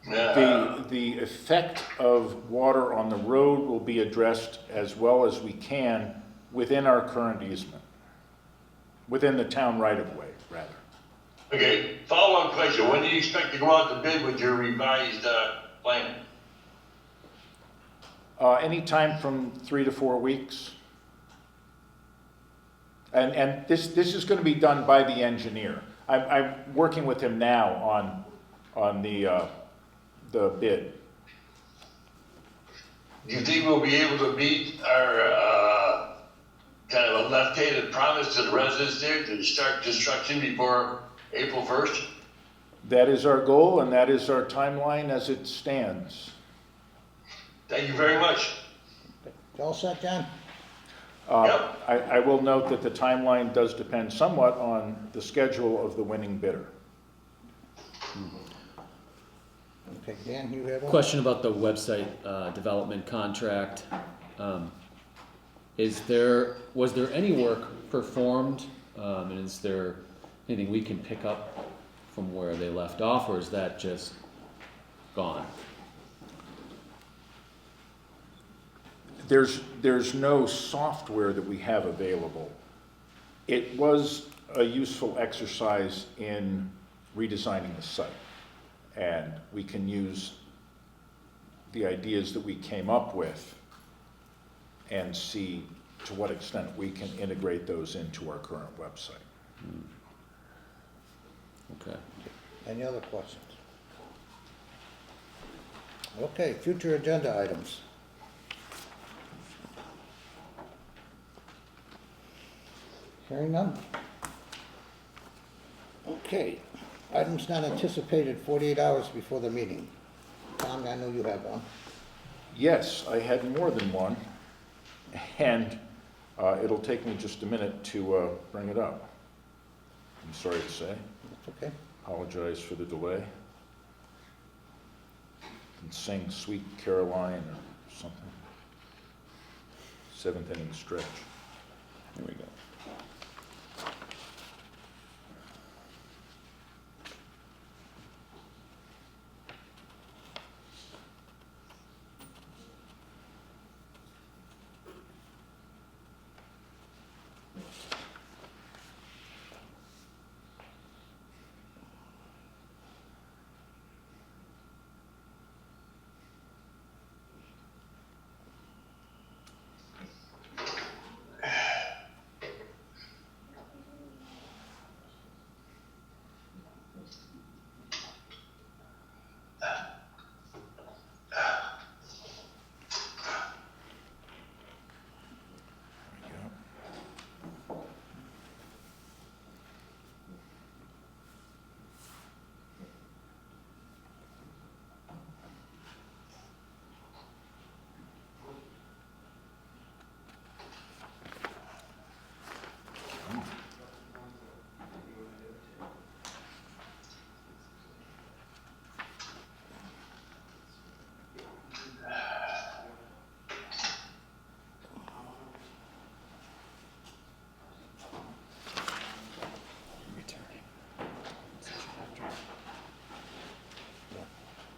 The effect of water on the road will be addressed as well as we can within our current easement, within the town right-of-way, rather. Okay, follow-up question. When do you expect to go out to bid with your revised plan? Anytime from 3 to 4 weeks. And this is going to be done by the engineer. I'm working with him now on the bid. Do you think we'll be able to meet our kind of a left-handed promise to the residents there to start construction before April 1st? That is our goal, and that is our timeline as it stands. Thank you very much. You all set, John? Yep. I will note that the timeline does depend somewhat on the schedule of the winning bidder. Okay, Dan, you have one? Question about the website development contract. Was there any work performed? And is there anything we can pick up from where they left off, or is that just gone? There's no software that we have available. It was a useful exercise in redesigning the site, and we can use the ideas that we came up with and see to what extent we can integrate those into our current website. Okay. Any other questions? Okay, future agenda items. Hearing none. Okay, items not anticipated 48 hours before the meeting. Tom, I know you have one. Yes, I had more than one, and it'll take me just a minute to bring it up. I'm sorry to say. That's okay. Apologize for the delay. And sing Sweet Caroline or something. Seventh inning stretch. Here we go.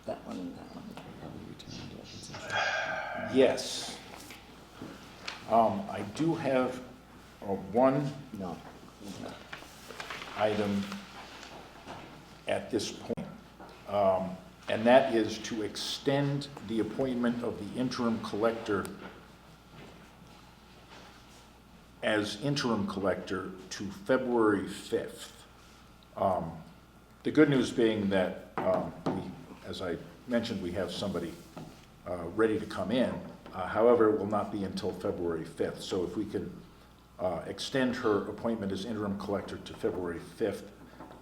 That one. Yes. I do have one No. item at this point, and that is to extend the appointment of the interim collector as interim collector to February 5th. The good news being that, as I mentioned, we have somebody ready to come in. However, it will not be until February 5th. So if we can extend her appointment as interim collector to February 5th,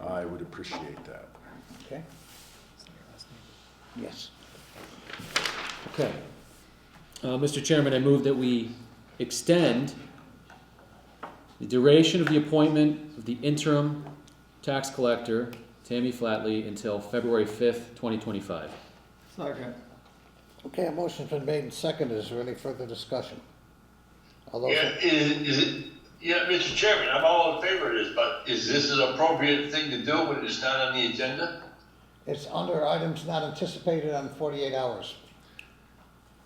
I would appreciate that. Okay. Yes. Okay. Mr. Chairman, I move that we extend the duration of the appointment of the interim tax collector, Tammy Flatley, until February 5th, 2025. Second. Okay, a motion's been made and seconded. Is there any further discussion? All those Yeah, is it, yeah, Mr. Chairman, I'm all in favor of this, but is this an appropriate thing to do when it's not on the agenda? It's under items not anticipated on 48 hours.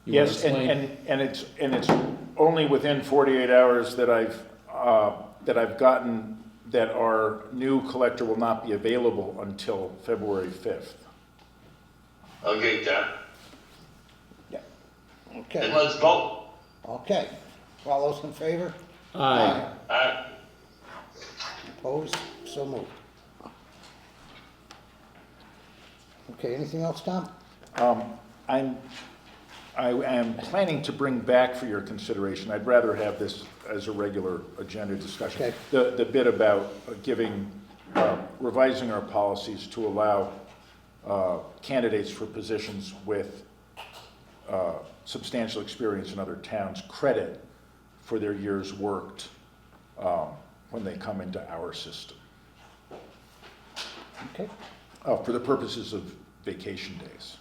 You wanna Yes, explain? and it's only within 48 hours that I've gotten that our new collector will not be available until February 5th. Okay, Tom, then Okay. let's vote. Okay. All those in favor? Aye. Opposed? So moved. Okay, anything else, Tom? I am planning to bring back for your consideration, I'd rather have this as a regular agenda discussion. Okay. The bit about revising our policies to allow candidates for positions with substantial experience in other towns credit for their years worked when they come into our system, Okay. for the purposes of vacation days.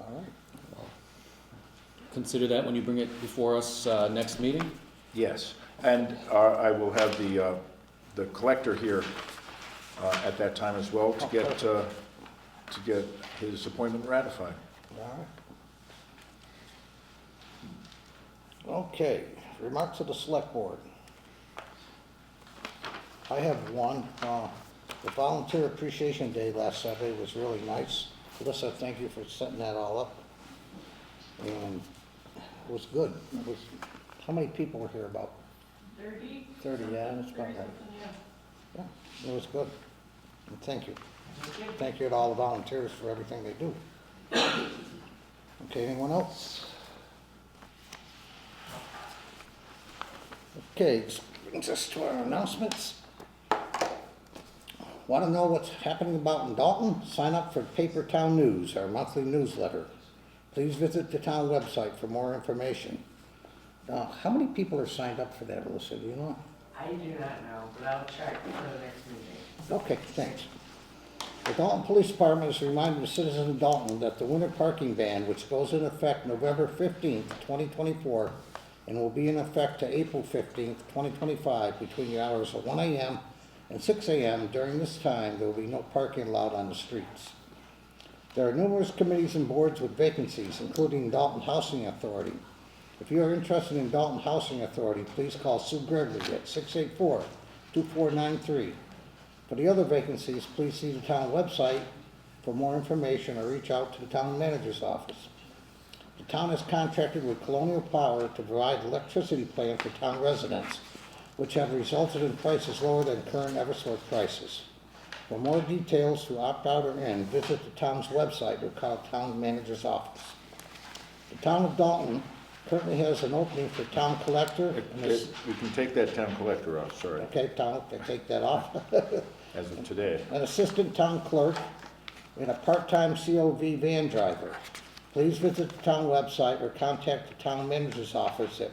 All right. Consider that when you bring it before us next meeting. Yes, and I will have the collector here at that time as well to get his appointment ratified. All right. Okay, remarks of the select board. I have one. The Volunteer Appreciation Day last Saturday was really nice. Alyssa, thank you for setting that all up. And it was good. It was, how many people were here? About 30? 30, yeah, that's about right. Yeah. Yeah, it was good. And thank you. Thank you. Thank you to all the volunteers for everything they do. Okay, anyone else? Okay, this brings us to our announcements. Want to know what's happening about in Dalton? Sign up for Paper Town News, our monthly newsletter. Please visit the town website for more information. Now, how many people are signed up for that, Alyssa? Do you know? I do not know, but I'll check for the next meeting. Okay, thanks. The Dalton Police Department is reminding the citizens of Dalton that the winter parking ban, which goes in effect November 15th, 2024, and will be in effect to April 15th, 2025, between the hours of 1 a.m. and 6 a.m. During this time, there will be no parking allowed on the streets. There are numerous committees and boards with vacancies, including Dalton Housing Authority. If you are interested in Dalton Housing Authority, please call Sue Gregory at 684-2493. For the other vacancies, please see the town website for more information or reach out to the town manager's office. The town has contracted with Colonial Power to provide electricity plan for town residents, which have resulted in prices lower than current Eversource prices. For more details to opt out or in, visit the town's website or call the town manager's office. The town of Dalton currently has an opening for town collector. We can take that town collector off, sorry, Okay, town, they take that off. as of today. An assistant town clerk and a part-time COV van driver. Please visit the town website or contact the town manager's office at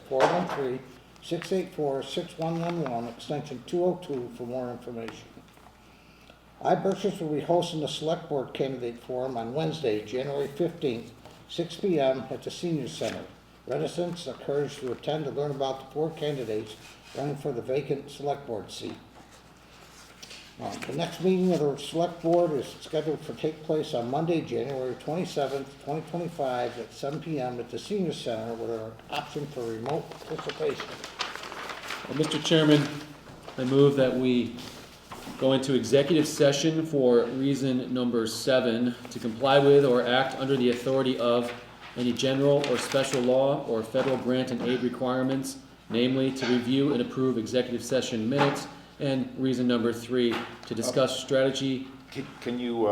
413-684-6111, extension 202 for more information. iBurchers will be hosting the Select Board Candidate Forum on Wednesday, January 15th, 6 p.m. at the Senior Center. Residents are encouraged to attend to learn about the 4 candidates running for the vacant Select Board seat. The next meeting of the Select Board is scheduled to take place on Monday, January 27th, 2025 at 7 p.m. at the Senior Center with an option for remote participation. Well, Mr. Chairman, I move that we go into executive session for reason number 7, to comply with or act under the authority of any general or special law or federal grant and aid requirements, namely to review and approve executive session minutes, and reason number 3, to discuss strategy. Can you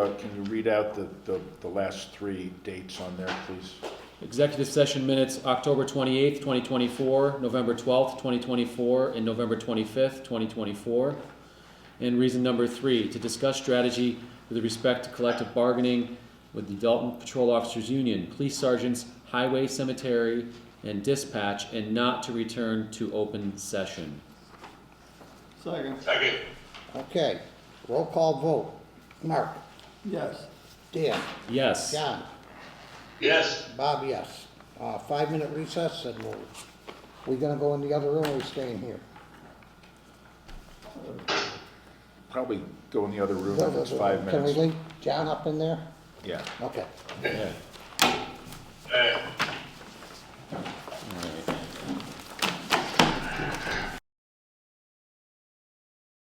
read out the last 3 dates on there, please? Executive session minutes, October 28th, 2024, November 12th, 2024, and November 25th, 2024. And reason number 3, to discuss strategy with respect to collective bargaining with the Dalton Patrol Officers Union, police sergeants, highway, cemetery, and dispatch, and not to return to open session. Second. Second. Okay, roll call vote. Mark? Yes. Dan? Yes. John? Yes. Bob, yes. 5-minute recess, and we gonna go in the other room or we staying here? Probably go in the other room if it's 5 Can we minutes. leave John up in there? Yeah. Okay. Yeah. All right.